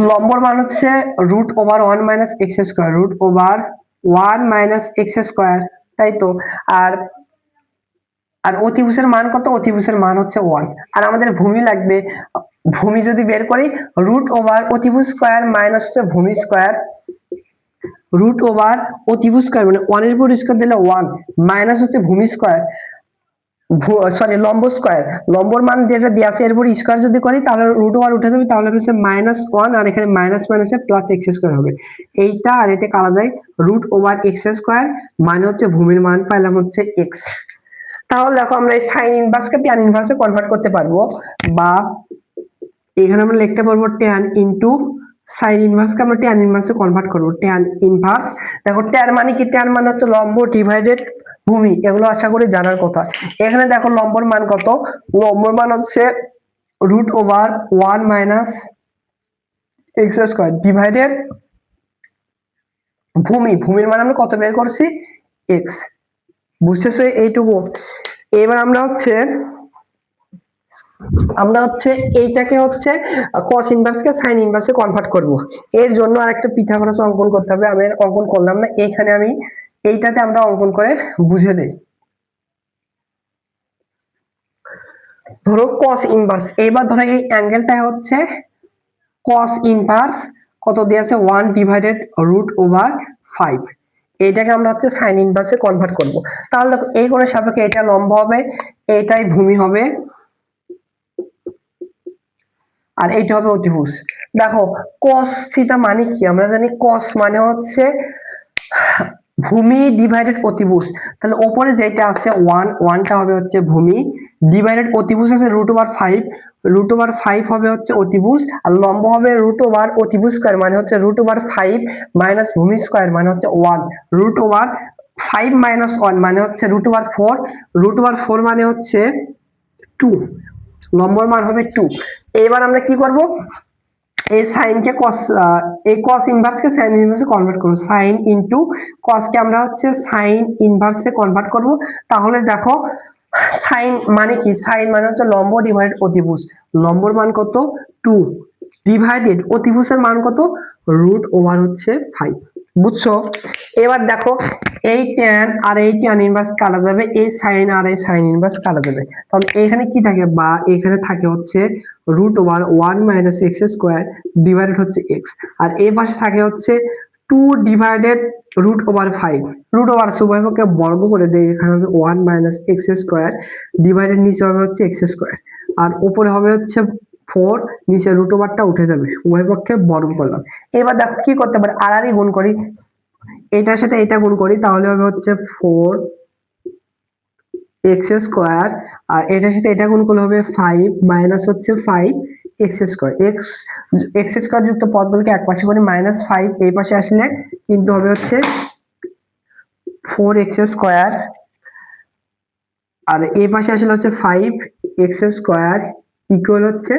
লম্বর মান হচ্ছে √1 - x², √1 - x², তাই তো। আর আর অতিভুজের মান কত, অতিভুজের মান হচ্ছে 1। আর আমাদের ভূমি লাগবে, ভূমি যদি বের করি √অতিভুজ স্কয়ার মাইনাস হচ্ছে ভূমি স্কয়ার, √অতিভুজ স্কয়ার মানে 1 এর উপর স্কয়ার দিলে 1 মাইনাস হচ্ছে ভূমি স্কয়ার, সরি লম্ব স্কয়ার, লম্বর মান যেটা দেয়া আছে এর উপর স্কয়ার যদি করি তাহলে √1 উঠে যাবে, তাহলে হচ্ছে -1 আর এখানে মাইনাস মাইনাসে প্লাস x² হবে। এইটা আর এটা কাটা যায়, √x² মানে হচ্ছে ভূমির মান পাইলাম হচ্ছে x। তাহলে দেখো আমরা এই সাইন ইনভার্সকে ট্যান ইনভার্সে কনভার্ট করতে পারবো, বা এখানে আমরা লিখতে পারবো ট্যান ইনটু সাইন ইনভার্সকে আমরা ট্যান ইনভার্সে কনভার্ট করব, ট্যান ইনভার্স। দেখো ট্যান মানে কি, ট্যান মানে হচ্ছে লম্ব ডিভাইডেড ভূমি, এগুলো আশা করি জানার কথা। এখানে দেখো লম্বর মান কত, লম্বর মান হচ্ছে √1 - x² ডিভাইডেড ভূমির মান আমরা কত বের করছি, x। বুঝতেছো এইটুকু? এবার আমরা হচ্ছে আমরা হচ্ছে এইটাকে হচ্ছে cos ইনভার্সকে sin ইনভার্সে কনভার্ট করব। এর জন্য আরেকটা পিথাগোরাস অঙ্কন করতে হবে, আমি অঙ্কন করলাম না, এইখানে আমি এইটাতে আমরা অঙ্কন করে বুঝে দেই। ধরো cos ইনভার্স, এবার ধরো এই অ্যাঙ্গেলটা হচ্ছে cos ইনভার্স কত দিয়ে আছে 1 ডিভাইডেড √/5, এইটাকে আমরা হচ্ছে sin ইনভার্সে কনভার্ট করব। তাহলে দেখো এই কোণের সাপেক্ষে এটা লম্ব হবে, এইটাই ভূমি হবে, আর এইটা হবে অতিভুজ। দেখো cos থিটা মানে কি, আমরা জানি cos মানে হচ্ছে ভূমি ডিভাইডেড অতিভুজ, তাহলে উপরে যেটা আছে 1, 1টা হবে হচ্ছে ভূমি, ডিভাইডেড অতিভুজ আছে √/5, √/5 হবে হচ্ছে অতিভুজ, আর লম্ব হবে √/অতিভুজ স্কয়ার মানে হচ্ছে √/5 মাইনাস ভূমি স্কয়ার মানে হচ্ছে 1, √5 মাইনাস 1 মানে হচ্ছে √4, √4 মানে হচ্ছে 2, লম্বর মান হবে 2। এবার আমরা কি করব, এই sin কে cos, এই cos ইনভার্স কে sin ইনভার্সে কনভার্ট করব, sin ইনটু cos কে আমরা হচ্ছে sin ইনভার্সে কনভার্ট করব। তাহলে দেখো sin মানে কি, sin মানে হচ্ছে লম্ব ডিভাইডেড অতিভুজ, লম্বর মান কত 2 ডিভাইডেড অতিভুজের মান কত √হচ্ছে 5, বুঝছো? এবার দেখো এই tan আর এই tan ইনভার্স কাটা যাবে, এই sin আর এই sin ইনভার্স কাটা যাবে, তাহলে এখানে কি থাকে, বা এখানে থাকে হচ্ছে √1 মাইনাস x স্কয়ার ডিভাইডেড হচ্ছে x, আর এই পাশে থাকে হচ্ছে 2 ডিভাইডেড √5, √, উভয় পক্ষে বর্গ করে দেয়, এখানে হবে 1 মাইনাস x স্কয়ার ডিভাইডেড নিচে হবে হচ্ছে x স্কয়ার, আর উপরে হবে হচ্ছে 4, নিচে √টা উঠে যাবে, উভয় পক্ষে বর্গ করলাম। এবার দেখো কি করতে পারি, আর গুণ করি, এটার সাথে এটা গুণ করি, তাহলে হবে হচ্ছে 4x স্কয়ার, আর এটার সাথে এটা গুণ করলে হবে 5 মাইনাস হচ্ছে 5x স্কয়ার, x স্কয়ার যুক্ত পদগুলোকে এক পাশে করে -5 এই পাশে আসলে কিন্তু হবে হচ্ছে 4x স্কয়ার, আর এই পাশে আসলে হচ্ছে 5x স্কয়ার ইকুয়াল হচ্ছে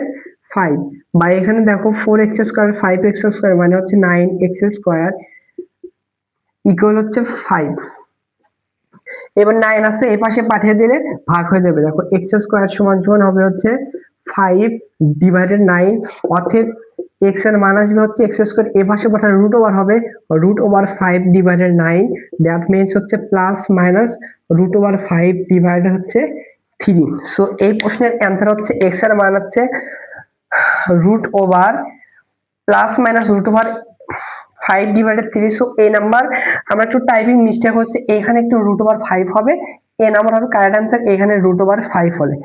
5, বা এখানে দেখো 4x স্কয়ার 5x স্কয়ার মানে হচ্ছে 9x স্কয়ার ইকুয়াল হচ্ছে 5। এবার 9 আছে এই পাশে পাঠিয়ে দিলে ভাগ হয়ে যাবে, দেখো x স্কয়ার সমান সমান হবে হচ্ছে 5 ডিভাইডেড 9, অতএব x এর মান আসবে হচ্ছে x স্কয়ার, এই পাশে পাঠালে √ওভার হবে √5 ডিভাইডেড 9, দ্যাট মিন্স হচ্ছে প্লাস মাইনাস √5 ডিভাইডেড হচ্ছে 3। সো এই প্রশ্নের অ্যান্সার হচ্ছে x এর মান হচ্ছে √, প্লাস মাইনাস √5 ডিভাইডেড 3। সো এই নাম্বার আমরা একটু টাইপিং মিস্টেক হচ্ছে, এখানে একটু √5 হবে, এই নাম্বার হবে কারেক্ট অ্যান্সার, এখানে √5 হবে।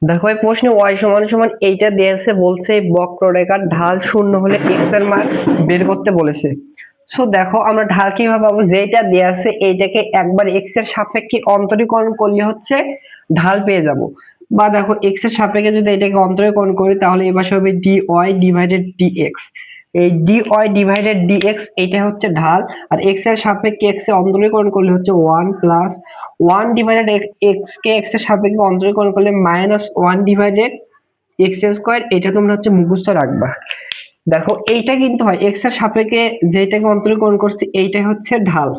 দেখো এই প্রশ্নে y সমান সমান এইটা দিয়েছে, বলছে বক্ররেখার ঢাল শূন্য হলে x এর মান বের করতে বলেছে। সো দেখো আমরা ঢাল কিভাবে পাবো, যেটা দেয়া আছে এইটাকে একবার x এর সাপেক্ষে অন্তরীকরণ করলে হচ্ছে ঢাল পেয়ে যাব, বা দেখো x এর সাপেক্ষে যদি এটাকে অন্তরীকরণ করি তাহলে এই পাশে হবে dy ডিভাইডেড dx, এই dy ডিভাইডেড dx এটা হচ্ছে ঢাল, আর x এর সাপেক্ষে x এ অন্তরীকরণ করলে হচ্ছে 1 প্লাস 1 ডিভাইডেড x কে x এর সাপেক্ষে অন্তরীকরণ করলে -1 ডিভাইডেড x স্কয়ার, এটা তোমরা হচ্ছে মুখস্থ রাখবা। দেখো এইটা কিন্তু হয় x এর সাপেক্ষে যেটাকে অন্তরীকরণ করছি এইটাই হচ্ছে ঢাল,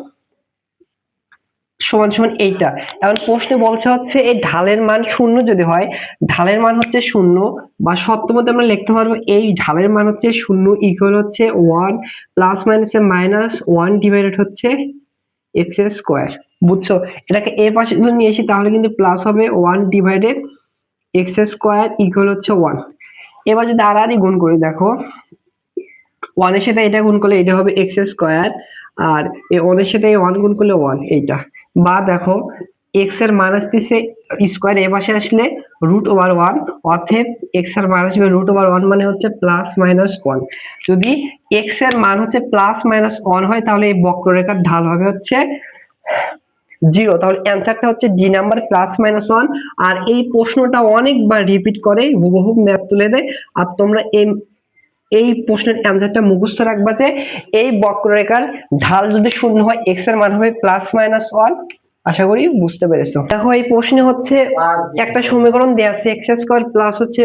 সমান সমান এইটা। এখন প্রশ্নে বলছে হচ্ছে এই ঢালের মান শূন্য যদি হয়, ঢালের মান হচ্ছে শূন্য, বা সত্য মতে আমরা লিখতে পারবো এই ঢালের মান হচ্ছে শূন্য ইকুয়াল হচ্ছে 1 প্লাস মাইনাসে -1 ডিভাইডেড হচ্ছে x স্কয়ার, বুঝছো? এটাকে এ পাশে যদি নিয়ে আসি তাহলে কিন্তু প্লাস হবে 1 ডিভাইডেড x স্কয়ার ইকুয়াল হচ্ছে 1। এবার যদি আর গুণ করি, দেখো 1 এর সাথে এটা গুণ করলে এটা হবে x স্কয়ার, আর এই 1 এর সাথে 1 গুণ করলে 1 এইটা, বা দেখো x এর মান আসতেছে স্কয়ার এ পাশে আসলে √1, অতএব x এর মান আসবে √1 মানে হচ্ছে প্লাস মাইনাস 1। যদি x এর মান হচ্ছে প্লাস মাইনাস 1 হয় তাহলে এই বক্ররেখার ঢাল হবে হচ্ছে 0, তাহলে অ্যানসারটা হচ্ছে ডি নাম্বার প্লাস মাইনাস 1। আর এই প্রশ্নটা অনেকবার রিপিট করে হুবহু ম্যাথ তুলে দেয়, আর তোমরা এই প্রশ্নের অ্যানসারটা মুখস্থ রাখবা যে এই বক্ররেখার ঢাল যদি শূন্য হয় x এর মান হবে প্লাস মাইনাস 1। আশা করি বুঝতে পেরেছো। দেখো এই প্রশ্নে হচ্ছে একটা সমীকরণ দেয়া আছে x স্কয়ার প্লাস হচ্ছে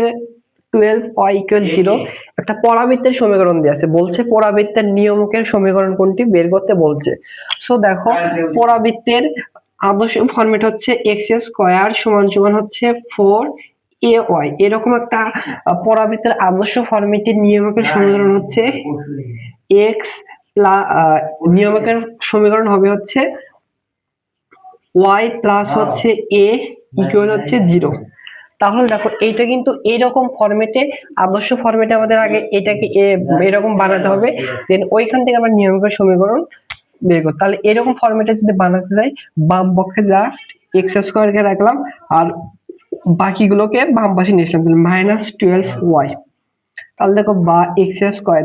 12y ইকুয়াল 0, একটা পরাবৃত্তের সমীকরণ দেয়া আছে, বলছে পরাবৃত্তের নিয়মকের সমীকরণ কোনটি বের করতে বলছে। সো দেখো পরাবৃত্তের আদর্শ ফরম্যাট হচ্ছে x স্কয়ার সমান সমান হচ্ছে 4 এ ওয়াই, এরকম একটা পরাবৃত্তের আদর্শ ফরম্যাটের নিয়মিকের সমীকরণ হচ্ছে এক্স নিয়মিকের সমীকরণ হবে হচ্ছে ওয়াই প্লাস হচ্ছে এ ইকুয়াল হচ্ছে 0। তাহলে দেখো এইটা কিন্তু এইরকম ফরম্যাটে, আদর্শ ফরম্যাটে আমাদের আগে এটাকে এরকম বানাতে হবে, দেন ওইখান থেকে আমরা নিয়মিকের সমীকরণ বের করব। তাহলে এরকম ফরম্যাটে যদি বানাতে যাই, বাম পক্ষে জাস্ট এক্স স্কয়ার কে রাখলাম আর বাকিগুলোকে বাম পাশে নিয়ে আসলাম, তাহলে -12y। তাহলে দেখো বা এক্স স্কয়ার,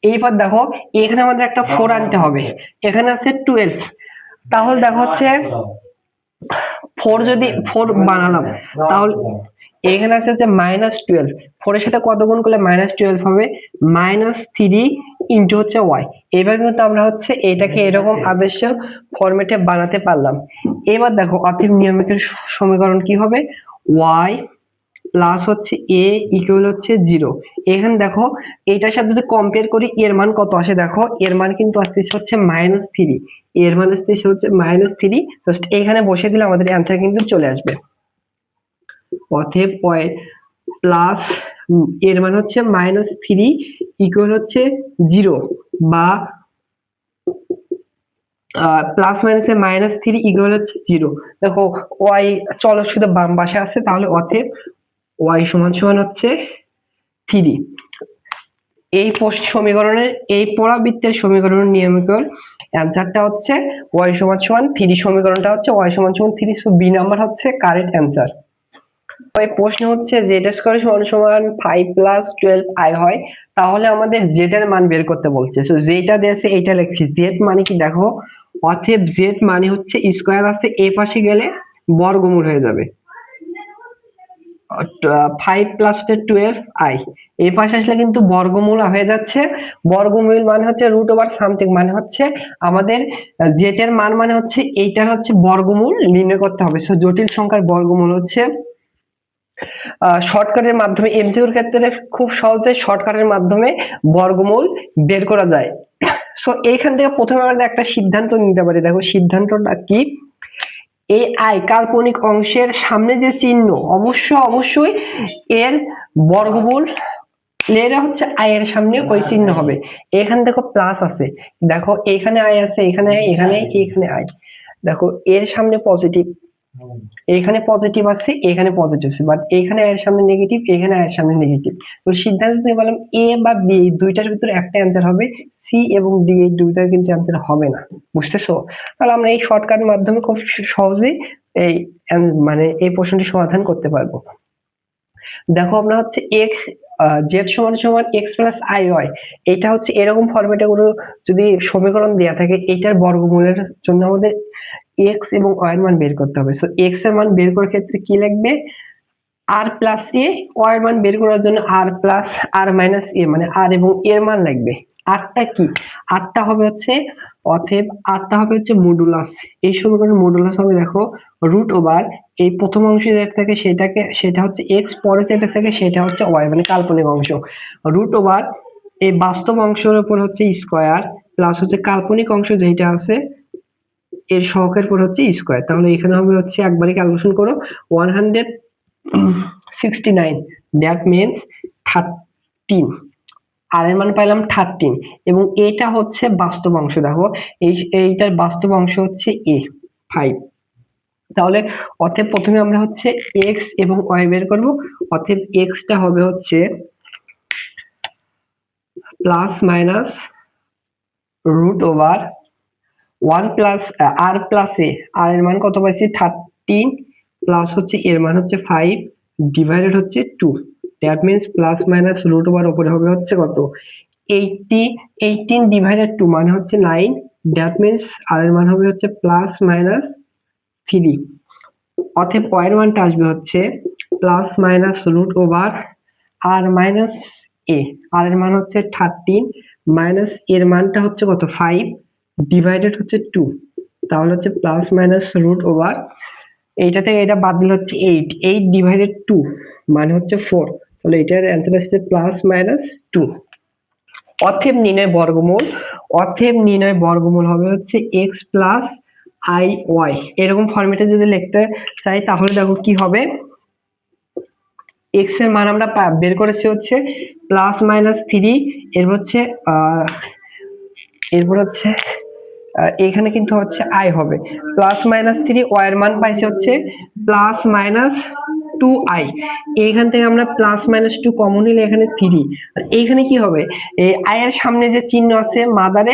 এইবার দেখো এখানে আমাদের একটা 4 আনতে হবে, এখানে আছে 12। তাহলে দেখো হচ্ছে 4 যদি 4 বানালাম, তাহলে এখানে আছে হচ্ছে -12, 4 এর সাথে কত গুণ করলে -12 হবে, -3 ইনটু হচ্ছে y। এবার কিন্তু আমরা হচ্ছে এটাকে এরকম আদর্শ ফরম্যাটে বানাতে পারলাম। এবার দেখো অতএব নিয়মিকের সমীকরণ কি হবে, y প্লাস হচ্ছে a ইকুয়াল হচ্ছে 0। এখানে দেখো এইটার সাথে যদি কম্পেয়ার করি এর মান কত আসে, দেখো এর মান কিন্তু আসতেছে হচ্ছে -3, এর মান আসতেছে হচ্ছে -3। জাস্ট এখানে বসিয়ে দিলে আমাদের অ্যান্সার কিন্তু চলে আসবে। অতএব y প্লাস এর মান হচ্ছে -3 ইকুয়াল হচ্ছে 0, বা প্লাস মাইনাসে -3 ইকুয়াল হচ্ছে 0। দেখো y চলো শুধু বাম পাশে আছে, তাহলে অতএব y সমান সমান হচ্ছে 3। এই সমীকরণের, এই পরাবৃত্তের সমীকরণের নিয়মিকরণ অ্যান্সারটা হচ্ছে y সমান সমান 3, সমীকরণটা হচ্ছে y সমান সমান 3। সো বি নাম্বার হচ্ছে কারেক্ট অ্যান্সার। ওই প্রশ্ন হচ্ছে জেড স্কয়ার সমান সমান 5 প্লাস 12i হয়, তাহলে আমাদের জেড এর মান বের করতে বলছে। সো যেটা দিয়েছে এইটা লিখছি, জেড মানে কি দেখো, অতএব জেড মানে হচ্ছে স্কয়ার আছে, এই পাশে গেলে বর্গমূল হয়ে যাবে, 5 প্লাস 12i, এই পাশে আসলে কিন্তু বর্গমূল হয়ে যাচ্ছে। বর্গমূল মানে হচ্ছে রুট ওভার সামথিং, মানে হচ্ছে আমাদের জেড এর মান মানে হচ্ছে এইটার হচ্ছে বর্গমূল নির্ণয় করতে হবে। সো জটিল সংখ্যার বর্গমূল হচ্ছে শর্টকাটের মাধ্যমে, এমসিকিউর ক্ষেত্রে খুব সহজে শর্টকাটের মাধ্যমে বর্গমূল বের করা যায়। সো এইখান থেকে প্রথমে আমরা একটা সিদ্ধান্ত নিতে পারি, দেখো সিদ্ধান্তটা কি, এই আই কাল্পনিক অংশের সামনে যে চিহ্ন অবশ্যই এর বর্গমূল, এরা হচ্ছে আই এর সামনে ওই চিহ্ন হবে। এখানে দেখো প্লাস আছে, দেখো এখানে আই আছে, এখানে এখানে আই, দেখো এর সামনে পজিটিভ, এখানে পজিটিভ আছে, এখানে পজিটিভ আছে, বাট এখানে এর সামনে নেগেটিভ, এখানে এর সামনে নেগেটিভ। তো সিদ্ধান্ত নিয়ে বললাম এ বা বি দুইটার ভিতরে একটা অ্যান্সার হবে, সি এবং ডি এই দুইটার কিন্তু অ্যান্সার হবে না, বুঝতেছো? তাহলে আমরা এই শর্টকাটের মাধ্যমে খুব সহজেই এই মানে এই প্রশ্নটি সমাধান করতে পারবো। দেখো আমরা হচ্ছে এক্স জেড সমান সমান এক্স প্লাস আই ওয়াই, এটা হচ্ছে এরকম ফরম্যাটে কোনো যদি সমীকরণ দেওয়া থাকে, এটার বর্গমূলের জন্য আমাদের এক্স এবং ওয়াই এর মান বের করতে হবে। সো এক্স এর মান বের করার ক্ষেত্রে কি লিখবে, আর প্লাস এ, ওয়াই এর মান বের করার জন্য আর প্লাস আর মাইনাস এ, মানে আর এবং এর মান লাগবে। আরটা কি, আরটা হবে হচ্ছে, অতএব আরটা হবে হচ্ছে মডুলাস। এই সমীকরণের মডুলাস হবে দেখো রুট ওভার এই প্রথম অংশ যেটা থাকে সেটা হচ্ছে এক্স, পরে যেটা থাকে সেটা হচ্ছে ওয়াই, মানে কাল্পনিক অংশ, রুট ওভার এই বাস্তব অংশের উপর হচ্ছে স্কয়ার, প্লাস হচ্ছে কাল্পনিক অংশ যেটা আছে এর সহগের পর হচ্ছে স্কয়ার। তাহলে এখানে হবে হচ্ছে একবারে ক্যালকুলেশন করো 169, দ্যাট মিন্স 13, আর এর মান পাইলাম 13, এবং এটা হচ্ছে বাস্তব অংশ, দেখো এইটার বাস্তব অংশ হচ্ছে a 5। তাহলে অতএব প্রথমে আমরা হচ্ছে x এবং y বের করব। অতএব x টা হবে হচ্ছে plus minus root over 1 plus আর প্লাস এ, আর এর মান কত পাইছি 13, প্লাস হচ্ছে এর মান হচ্ছে 5 ডিভাইডেড হচ্ছে 2, that means plus minus root over উপরে হবে হচ্ছে কত 18 ডিভাইডেড 2 মানে হচ্ছে 9, দ্যাট মিন্স আর এর মান হবে হচ্ছে প্লাস মাইনাস 3। অতএব y এর মানটা আসবে হচ্ছে প্লাস মাইনাস রুট ওভার আর মাইনাস এ, আর এর মান হচ্ছে 13 মাইনাস এর মানটা হচ্ছে কত 5 ডিভাইডেড হচ্ছে 2, তাহলে হচ্ছে প্লাস মাইনাস রুট ওভার, এইটা থেকে এটা বাদ দিলে হচ্ছে 8 ডিভাইডেড 2 মানে হচ্ছে 4, তাহলে এটার অ্যান্সার আসছে প্লাস মাইনাস 2। অতএব নির্ণয় বর্গমূল হবে হচ্ছে x প্লাস আই ওয়াই। এরকম ফরম্যাটে যদি লিখতে চাই তাহলে দেখো কি হবে, এক্স এর মান আমরা বের করেছি হচ্ছে +-3, এরপর হচ্ছে এখানে কিন্তু হচ্ছে আই হবে +-3, ওয়াই এর মান পাইছে হচ্ছে +-2i। এইখান থেকে আমরা +-2 কমন নিলে এখানে 3, আর এইখানে কি হবে, এই আই এর সামনে যে চিহ্ন আছে মাদারে,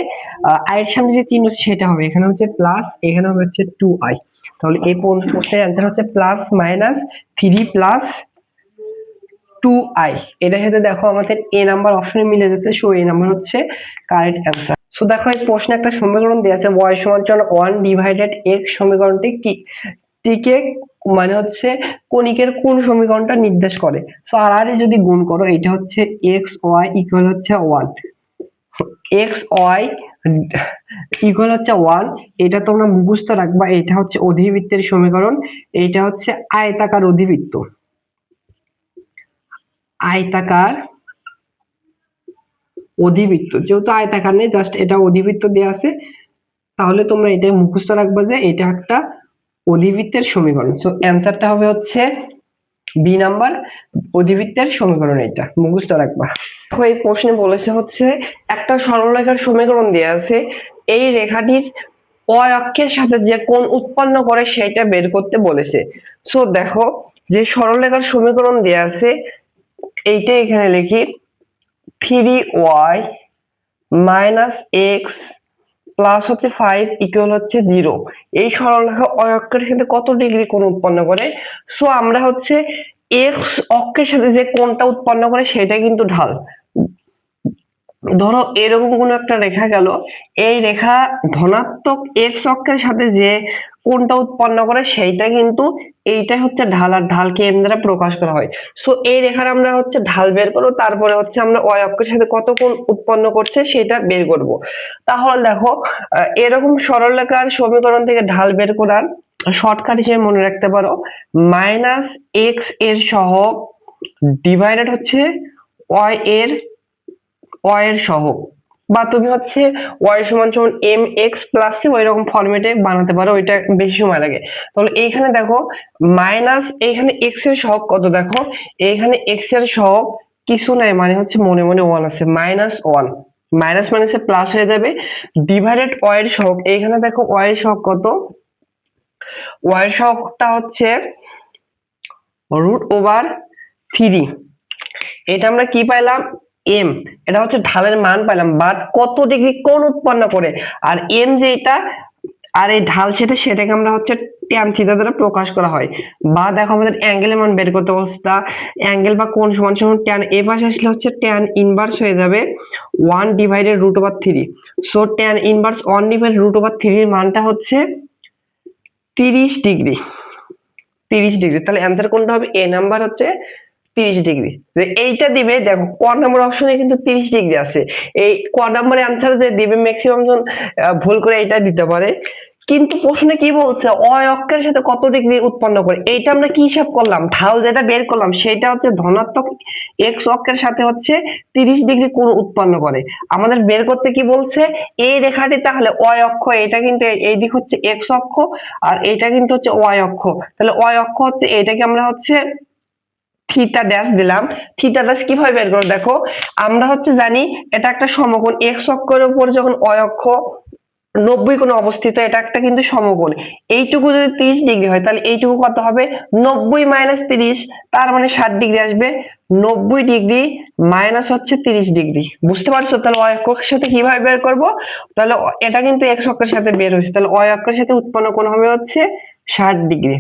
আই এর সামনে যে চিহ্ন সেটা হবে, এখানে হচ্ছে প্লাস, এখানে হবে হচ্ছে 2i। তাহলে এই প্রশ্নের অ্যান্সার হচ্ছে +-3 2i। এটার সাথে দেখো আমাদের এ নাম্বার অপশনে মিলে যাচ্ছে, সো এই নাম্বার হচ্ছে কারেক্ট অ্যান্সার। সো দেখো এই প্রশ্নে একটা সমীকরণ দেওয়া আছে y = 1 ডিভাইডেড x। সমীকরণটি কি টিকে মানে হচ্ছে কণিকের কোন সমীকরণটা নির্দেশ করে। সো আর যদি গুণ করো, এটা হচ্ছে xy ইকুয়াল হচ্ছে 1, xy ইকুয়াল হচ্ছে 1, এটা তোমরা মুখস্থ রাখবা। এটা হচ্ছে অধিবৃত্তের সমীকরণ, এটা হচ্ছে আয়তাকার অধিবৃত্ত, আয়তাকার অধিবৃত্ত। যেহেতু আয়তাকার নেই, জাস্ট এটা অধিবৃত্ত দেওয়া আছে, তাহলে তোমরা এটা মুখস্থ রাখবা যে এটা একটা অধিবৃত্তের সমীকরণ। সো অ্যান্সারটা হবে হচ্ছে বি নাম্বার, অধিবৃত্তের সমীকরণ, এটা মুখস্থ রাখবা। দেখো এই প্রশ্নে বলেছে হচ্ছে একটা সরলরেখার সমীকরণ দেওয়া আছে, এই রেখাটির অয় অক্ষের সাথে যে কোণ উৎপন্ন করে সেটা বের করতে বলেছে। সো দেখো যে সরলরেখার সমীকরণ দেওয়া আছে, এইটা এখানে লিখি 3y - x প্লাস হচ্ছে 5 ইকুয়াল হচ্ছে 0। এই সরলরেখা অয় অক্ষের সাথে কত ডিগ্রি কোণ উৎপন্ন করে। সো আমরা হচ্ছে x অক্ষের সাথে যে কোণটা উৎপন্ন করে সেটা কিন্তু ঢাল। ধরো এরকম কোন একটা রেখা গেল, এই রেখা ধনাত্মক x অক্ষের সাথে যে কোণটা উৎপন্ন করে সেইটা কিন্তু এইটাই হচ্ছে ঢাল, আর ঢালকে m দ্বারা প্রকাশ করা হয়। সো এই রেখার আমরা হচ্ছে ঢাল বের করবো, তারপরে হচ্ছে আমরা y অক্ষের সাথে কত কোণ উৎপন্ন করছে সেটা বের করব। তাহলে দেখো এরকম সরলরেখার সমীকরণ থেকে ঢাল বের করার শর্টকাট হিসেবে মনে রাখতে পারো -x এর সহগ ডিভাইডেড হচ্ছে y এর সহগ, বা তুমি হচ্ছে y = mx + c ওইরকম ফরম্যাটে বানাতে পারো, ওইটা বেশি সময় লাগে। তাহলে এইখানে দেখো মাইনাস, এইখানে x এর সহগ কত, দেখো এইখানে x এর সহগ কিছু নাই, মানে হচ্ছে মনে মনে 1 আছে, -1, মাইনাস মাইনাসে প্লাস হয়ে যাবে, ডিভাইডেড y এর সহগ, এইখানে দেখো y এর সহগ কত, y এর সহগটা হচ্ছে √3। এটা আমরা কি পাইলাম, m, এটা হচ্ছে ঢালের মান পাইলাম, বাট কত ডিগ্রি কোণ উৎপন্ন করে, আর m যে এটা আর এই ঢাল সেটাকে আমরা হচ্ছে tan থিটা দ্বারা প্রকাশ করা হয়। বা দেখো আমাদের অ্যাঙ্গেলের মান বের করতে বলছে, তা অ্যাঙ্গেল বা কোণ সমান tan, এ পাশে আসলে হচ্ছে tan ইনভার্স হয়ে যাবে 1 divided √3। So tan inverse 1 divided √3 এর মানটা হচ্ছে 30 ডিগ্রি, 30 ডিগ্রি। তাহলে অ্যান্সার কোনটা হবে, এ নাম্বার হচ্ছে 30 ডিগ্রি। এইটা দিবে, দেখো ক নাম্বার অপশনে কিন্তু 30 ডিগ্রি আছে, এই ক নাম্বারের অ্যান্সার যে দিবে ম্যাক্সিমাম জন ভুল করে এটা দিতে পারে। কিন্তু প্রশ্নে কি বলছে, অয় অক্ষের সাথে কত ডিগ্রি উৎপন্ন করে, এইটা আমরা কি হিসাব করলাম, ঢাল যেটা বের করলাম সেটা হচ্ছে ধনাত্মক x অক্ষের সাথে হচ্ছে 30 ডিগ্রি কোণ উৎপন্ন করে। আমাদের বের করতে কি বলছে, এই রেখাটি তাহলে অয় অক্ষ, এটা কিন্তু এই দিক হচ্ছে x অক্ষ, আর এটা কিন্তু হচ্ছে y অক্ষ। তাহলে y অক্ষ হচ্ছে এটাকে আমরা হচ্ছে থিটা ড্যাশ দিলাম। থিটা ড্যাশ কিভাবে বের করব, দেখো আমরা হচ্ছে জানি এটা একটা সমকোণ, x অক্ষের উপর যখন y অক্ষ 90 কোণে অবস্থিত, এটা একটা কিন্তু সমকোণ। এইটুকু যদি 30 ডিগ্রি হয় তাহলে এইটুকু কত হবে, 90 - 30, তার মানে 60 ডিগ্রি আসবে। 90 ডিগ্রি মাইনাস হচ্ছে 30 ডিগ্রি, বুঝতে পারছো? তাহলে y অক্ষের সাথে কিভাবে বের করব, তাহলে এটা কিন্তু x অক্ষের সাথে বের হয়েছে, তাহলে y অক্ষের সাথে উৎপন্ন কোণ হবে হচ্ছে 60 ডিগ্রি।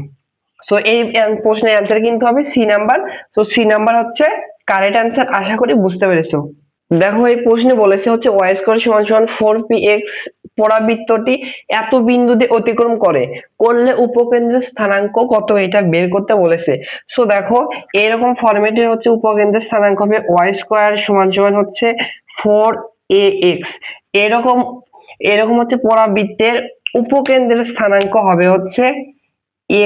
সো এই প্রশ্নের অ্যান্সার কিন্তু হবে C number. So C number হচ্ছে কারেক্ট অ্যান্সার, আশা করি বুঝতে পেরেছো। দেখো এই প্রশ্নে বলেছে হচ্ছে y² = 4px, পরাবৃত্তটি এত বিন্দু দিয়ে অতিক্রম করলে উপকেন্দ্রের স্থানাঙ্ক কত, এটা বের করতে বলেছে। সো দেখো এরকম ফরম্যাটে হচ্ছে উপকেন্দ্রের স্থানাঙ্ক হবে y² = হচ্ছে 4ax। এরকম হচ্ছে পরাবৃত্তের উপকেন্দ্রের স্থানাঙ্ক হবে হচ্ছে a,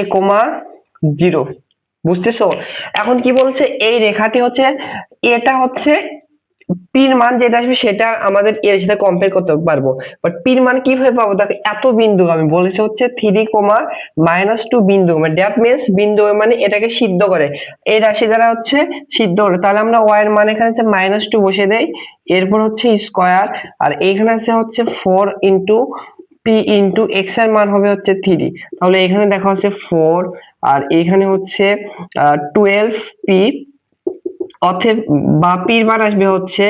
0, বুঝতেছো? এখন কি বলছে, এই রেখাটি হচ্ছে, এটা হচ্ছে পির মান যেটা আসবে সেটা আমাদের এর সাথে কম্পেয়ার করতে পারবো, বাট পির মান কিভাবে পাবো? দেখো এত বিন্দু আমি বলেছি হচ্ছে 3, -2 বিন্দু, মানে দ্যাট মিন্স বিন্দু মানে এটাকে সিদ্ধ করে, এই রাশি দ্বারা হচ্ছে সিদ্ধ করে। তাহলে আমরা ওয়াই এর মান এখানে হচ্ছে -2 বসিয়ে দেই, এরপর হচ্ছে স্কয়ার, আর এইখানে আছে হচ্ছে 4 ইন্টু পি ইন্টু এক্স এর মান হবে হচ্ছে 3। তাহলে এখানে দেখা হচ্ছে 4, আর এখানে হচ্ছে 12 পি, অতএব বাপির মান আসবে হচ্ছে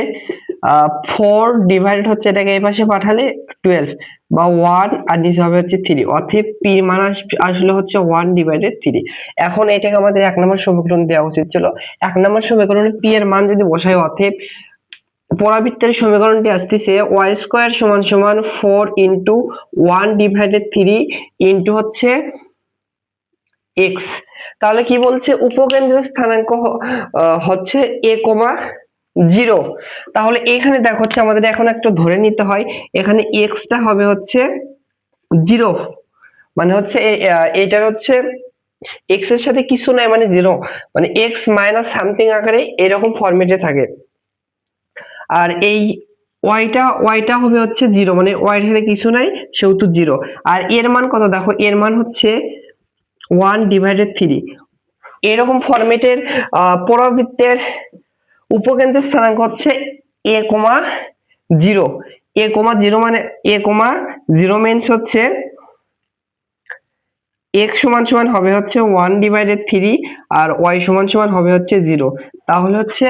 4 ডিভাইডেড হচ্ছে এটাকে এই পাশে পাঠালে 12 বা 1, আর নিচে হবে হচ্ছে 3, অতএব পির মান আসলে হচ্ছে 1/3। এখন এটাকে আমাদের 1 নম্বর সমীকরণ দেওয়া উচিত ছিল। 1 নম্বর সমীকরণে পি এর মান যদি বসাই, অতএব পরাবৃত্তের সমীকরণটি আসতেছে ওয়াই স্কোয়ার সমান সমান 4 ইন্টু 1/3 ইন্টু হচ্ছে এক্স। তাহলে কি বলছে? উপকেন্দ্রের স্থানাঙ্ক হচ্ছে a, 0। তাহলে এখানে দেখো হচ্ছে আমাদের এখন একটু ধরে নিতে হয়, এখানে এক্স টা হবে হচ্ছে 0, মানে হচ্ছে এইটার হচ্ছে এক্স এর সাথে কিছু নাই মানে 0, মানে এক্স মাইনাস সামথিং আকারে এরকম ফরম্যাটে থাকে। আর এই ওয়াইটা হবে হচ্ছে 0, মানে ওয়াই এর সাথে কিছু নাই সেহেতু 0। আর এর মান কত? দেখো এর মান হচ্ছে 1/3। এরকম ফরম্যাটের পরাবৃত্তের উপকেন্দ্রের স্থানাঙ্ক হচ্ছে a, 0। a, 0 মানে a, 0 মিন্স হচ্ছে x সমান সমান হবে হচ্ছে 1/3, আর y সমান সমান হবে হচ্ছে 0। তাহলে হচ্ছে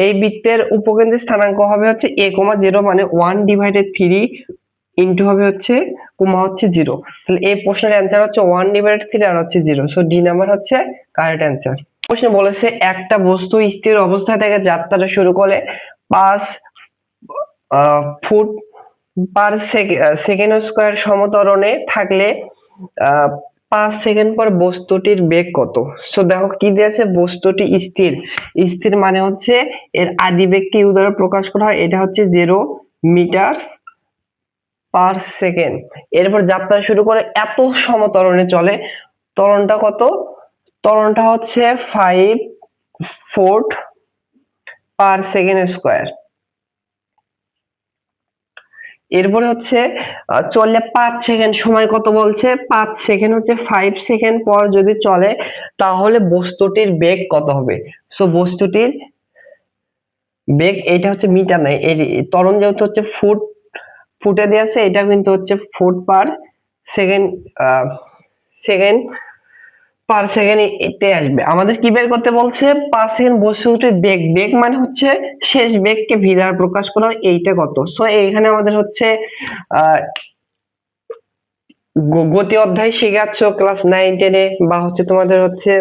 এই বৃত্তের উপকেন্দ্রের স্থানাঙ্ক হবে হচ্ছে a, 0 মানে 1/3 ইন্টু হবে হচ্ছে কোমা হচ্ছে 0। তাহলে এই প্রশ্নের অ্যান্সার হচ্ছে 1/3 আর হচ্ছে 0। সো ডি নাম্বার হচ্ছে কারেক্ট অ্যান্সার। প্রশ্নে বলেছে একটা বস্তু স্থির অবস্থা থেকে যাত্রা শুরু করে 5 ফুট পার সেকেন্ড স্কয়ার সমত্বরণে থাকলে 5 সেকেন্ড পর বস্তুটির বেগ কত? সো দেখো কি দিয়েছে, বস্তুটি স্থির। স্থির মানে হচ্ছে এর আদি বেগকে ইউ দ্বারা প্রকাশ করা হয়, এটা হচ্ছে 0 মিটার/সেকেন্ড। এরপর যাত্রা শুরু করে এত সমত্বরণে চলে, ত্বরণটা কত? ত্বরণটা হচ্ছে 5 ফুট পার সেকেন্ড স্কয়ার। এরপরে হচ্ছে চললে 5 সেকেন্ড, সময় কত বলছে? 5 সেকেন্ড হচ্ছে 5 সেকেন্ড পর যদি চলে তাহলে বস্তুটির বেগ কত হবে? সো বস্তুটির বেগ, এটা হচ্ছে মিটার নাই, এই ত্বরণ যেহেতু হচ্ছে ফুটে দিয়ে আছে, এটা কিন্তু হচ্ছে foot per second, second per second এতে আসবে। আমাদের কি বের করতে বলছে? 5 সেকেন্ড বস্তুটির বেগ মানে হচ্ছে শেষ বেগকে ভি দ্বারা প্রকাশ করা হয়, এইটা কত? সো এইখানে আমাদের হচ্ছে আহ গতি অধ্যায় শিখাচ্ছ ক্লাস 9, 10-এ, বা হচ্ছে তোমাদের হচ্ছে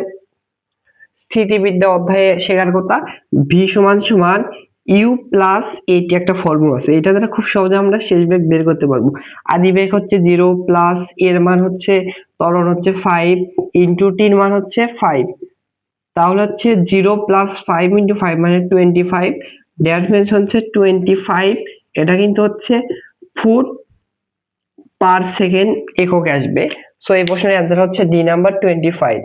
স্থিতিবিদ্যা অধ্যায়ে শেখার কথা। ভি সমান সমান ইউ প্লাস এইটি একটা ফর্মুলা আছে, এটা দ্বারা খুব সহজে আমরা শেষ বেগ বের করতে পারবো। আদি বেগ হচ্ছে 0 প্লাস এর মান হচ্ছে ত্বরণ হচ্ছে 5 ইন্টু টির মান হচ্ছে 5। তাহলে হচ্ছে 0 প্লাস 5 ইন্টু 5 মানে 25, দ্যাট মিন্স হচ্ছে 25, এটা কিন্তু হচ্ছে ফুট পার সেকেন্ড এককে আসবে। সো এই প্রশ্নের অ্যান্সার হচ্ছে ডি নাম্বার 25।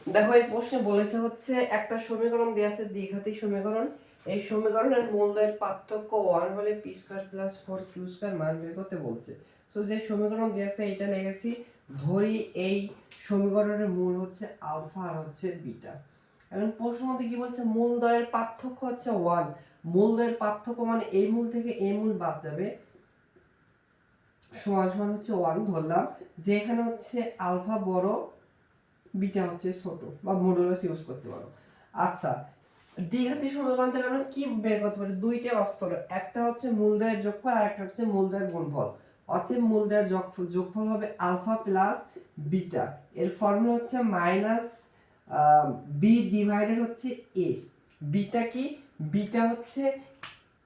দেখো এই প্রশ্নে বলেছে হচ্ছে একটা সমীকরণ দেয়া আছে, দ্বিঘাতী সমীকরণ। এই সমীকরণের মূলদের পার্থক্য 1 হলে পি স্কয়ার প্লাস 4কিউ স্কয়ার মান বের করতে বলছে। সো যে সমীকরণ দেয়া আছে এটা লিখেছি, ধরি এই সমীকরণের মূল হচ্ছে আলফা আর হচ্ছে বিটা। এখন প্রশ্ন মতে কি বলছে? মূলদ্বয়ের পার্থক্য হচ্ছে 1। মূলদ্বয়ের পার্থক্য মানে এই মূল থেকে এই মূল বাদ যাবে, সমান সমান হচ্ছে 1 ধরলাম, যে এখানে হচ্ছে আলফা বড় বিটা হচ্ছে ছোট, বা মডুলাস ইউজ করতে পারো। আচ্ছা, দ্বিঘাতী সমীকরণ থেকে আমরা কি বের করতে পারি? দুইটা অস্তর, একটা হচ্ছে মূলদ্বয়ের যোগফল আর একটা হচ্ছে মূলদ্বয়ের গুণফল। অতএব মূলদ্বয়ের যোগফল হবে আলফা প্লাস বিটা, এর ফর্মুলা হচ্ছে মাইনাস বি ডিভাইডেড হচ্ছে এ। বিটা কি? বিটা হচ্ছে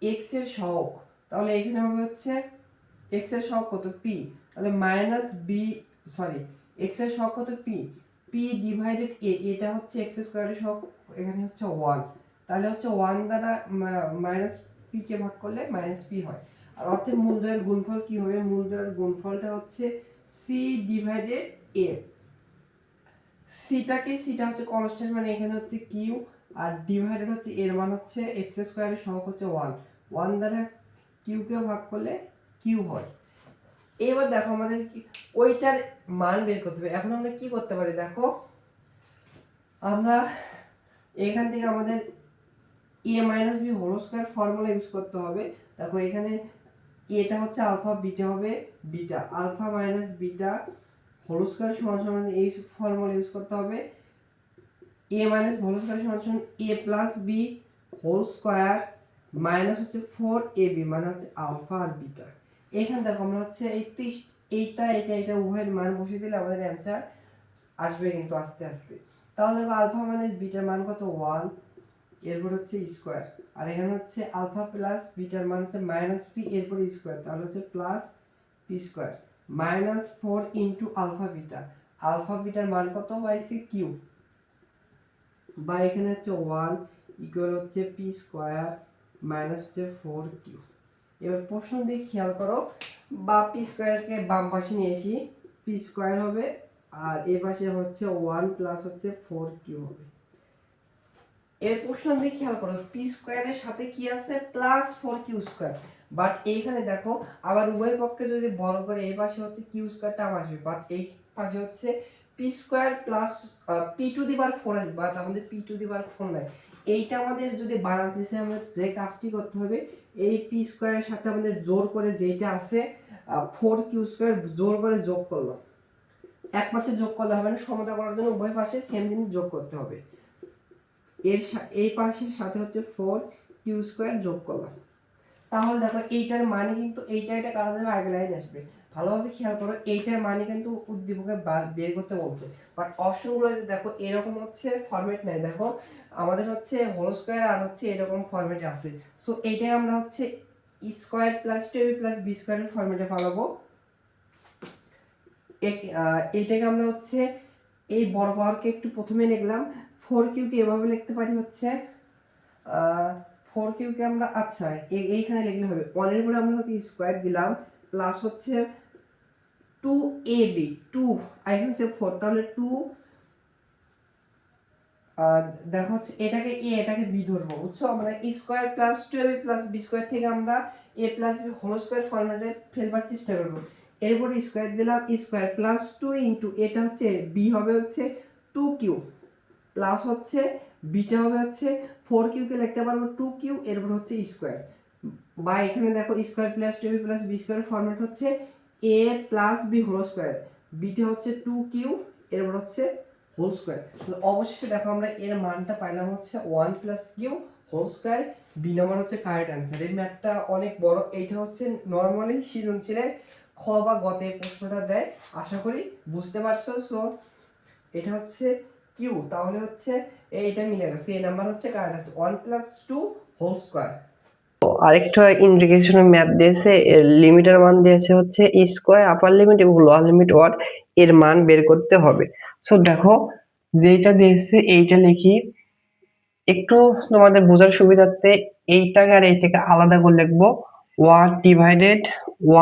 এক্স এর সহগ, তাহলে এখানে হবে হচ্ছে এক্স এর সহগ কত? পি, তাহলে মাইনাস বি, সরি, এক্স এর সহগ কত? পি, পি ডিভাইডেড এ, এটা হচ্ছে এক্স স্কয়ারের সহগ, এখানে হচ্ছে 1, তাহলে হচ্ছে 1 দ্বারা মাইনাস পি কে ভাগ করলে মাইনাস পি হয়। আর অতএব মূলদ্বয়ের গুণফল কি হবে? মূলদ্বয়ের গুণফলটা হচ্ছে সি ডিভাইডেড এ। সিটা হচ্ছে কনস্ট্যান্ট, মানে এখানে হচ্ছে কিউ, আর ডিভাইডেড হচ্ছে এর মান হচ্ছে এক্স স্কোয়ারের সহগ হচ্ছে 1, 1 দ্বারা কিউকে ভাগ করলে কিউ হয়। এবার দেখো আমাদের ওইটার মান বের করতে হবে। এখন আমরা কি করতে পারি দেখো, আমরা এখান থেকে আমাদের A minus B whole square formula use করতে হবে। দেখো এখানে এটা হচ্ছে আলফা, বিটা হবে beta, alpha minus beta whole square সমান সমান এই ফর্মুলা ইউজ করতে হবে। এ মাইনাস হোল স্কোয়ার সমান সমান A plus B whole square minus হচ্ছে 4ab মানে হচ্ছে আলফা আর বিটা। এখানে দেখো আমরা হচ্ছে এইটা উভয়ের মান বসিয়ে দিলে আমাদের অ্যান্সার আসবে কিন্তু আস্তে আস্তে। তাহলে দেখো আলফা মাইনাস বিটার মান কত 1, এরপর হচ্ছে স্কোয়ার, আর এখানে হচ্ছে আলফা প্লাস বিটার মান হচ্ছে মাইনাস পি, এরপর স্কোয়ার, তাহলে হচ্ছে plus P square minus 4 into alpha beta, alpha বিটার মান কত পাইছি কিউ, বা এখানে হচ্ছে 1 ইকুয়াল হচ্ছে পি স্কোয়ার মাইনাস হচ্ছে 4 কিউ। এবার প্রশ্ন দিয়ে খেয়াল করো, বা পি স্কোয়ারকে বাম পাশে নিয়েছি, পি স্কোয়ার হবে আর এ পাশে হচ্ছে 1 প্লাস হচ্ছে 4 কিউ হবে। এর প্রশ্ন দিয়ে খেয়াল করো, পি স্কোয়ারের সাথে কি আছে প্লাস 4 কিউ স্কোয়ার, বাট এইখানে দেখো আবার উভয় পক্ষে যদি বড় করে এই পাশে হচ্ছে কিউ স্কোয়ারটা আসবে, বাট এই পাশে হচ্ছে P square plus P to the power 4 আসবে, বাট আমাদের পি টু দি পাওয়ার 4 নাই। এইটা আমাদের যদি বানাতে চাই আমাদের যে কাজটি করতে হবে, এই পি স্কোয়ারের সাথে আমাদের জোর করে যেটা আছে 4 কিউ স্কোয়ার জোর করে যোগ করলাম, এক পাশে যোগ করলে হবে না, সমতা করার জন্য উভয় পাশে সেম জিনিস যোগ করতে হবে। এই পাশের সাথে হচ্ছে 4 কিউ স্কোয়ার যোগ করলাম, তাহলে দেখো এইটার মানে কিন্তু এটা কাটা যাবে, আগে লাইন আসবে। ভালোভাবে খেয়াল করো, এইটার মানে কিন্তু উদ্দীপকে বের করতে বলছে, বাট অপশনগুলো দেখো এরকম হচ্ছে ফরম্যাট নাই, দেখো আমাদের হচ্ছে হোল স্কোয়ার আর হচ্ছে এরকম ফরম্যাটে আছে। সো এইটাই আমরা হচ্ছে square plus 2ab plus B স্কোয়ারের ফরম্যাটে ফেলাবো। এইটাকে আমরা হচ্ছে এই বড় পাওয়ারকে একটু প্রথমে লিখলাম, 4 কিউকে এভাবে লিখতে পারি হচ্ছে 4 কিউকে আমরা আচ্ছা এইখানে লিখলে হবে 1 এর পরে আমরা হচ্ছে স্কোয়ার দিলাম প্লাস হচ্ছে 2ab 2 আর এখানে হচ্ছে 4, তাহলে 2 দেখো হচ্ছে এটাকে এ এটাকে বি ধরবো, বুঝছো? আমরা square plus 2ab plus B square থেকে আমরা A plus B whole square ফরম্যাটে ফেলবার চেষ্টা করবো। এরপরে স্কোয়ার দিলাম, স্কোয়ার প্লাস 2 ইন্টু এটা হচ্ছে বি হবে হচ্ছে 2 কিউ প্লাস হচ্ছে বিটা হবে হচ্ছে 4 কিউকে লিখতে পারবো 2 কিউ, এরপর হচ্ছে স্কোয়ার, বা এখানে দেখো square plus 2ab plus B square format হচ্ছে A plus B whole square, beta হচ্ছে 2 কিউ, এরপর হচ্ছে হোল স্কোয়ার। অবশেষে দেখো আমরা এর মানটা পাইলাম হচ্ছে 1 plus Q whole square, B number হচ্ছে কারেক্ট অ্যান্সার। এই ম্যাথটা অনেক বড়, এইটা হচ্ছে নর্মালি সৃজনশীলে খ বা গতে প্রশ্নটা দেয়, আশা করি বুঝতে পারছো। সো এটা হচ্ছে কিউ, তাহলে হচ্ছে এইটা মিলে গেছে, এই নাম্বার হচ্ছে কারেক্ট আছে 1 প্লাস 2 হোল স্কোয়ার। আরেকটা ইন্টিগ্রেশনের ম্যাথ দিয়েছে, এর লিমিটের মান দিয়েছে হচ্ছে স্কোয়ার আপার লিমিট এবং লোয়ার লিমিট ওয়াট, এর মান বের করতে হবে। সো দেখো যেটা দিয়েছে এইটা লিখি, একটু তোমাদের বোঝার সুবিধার্থে এইটাকে আর এইটাকে আলাদা করে লিখবো, what divided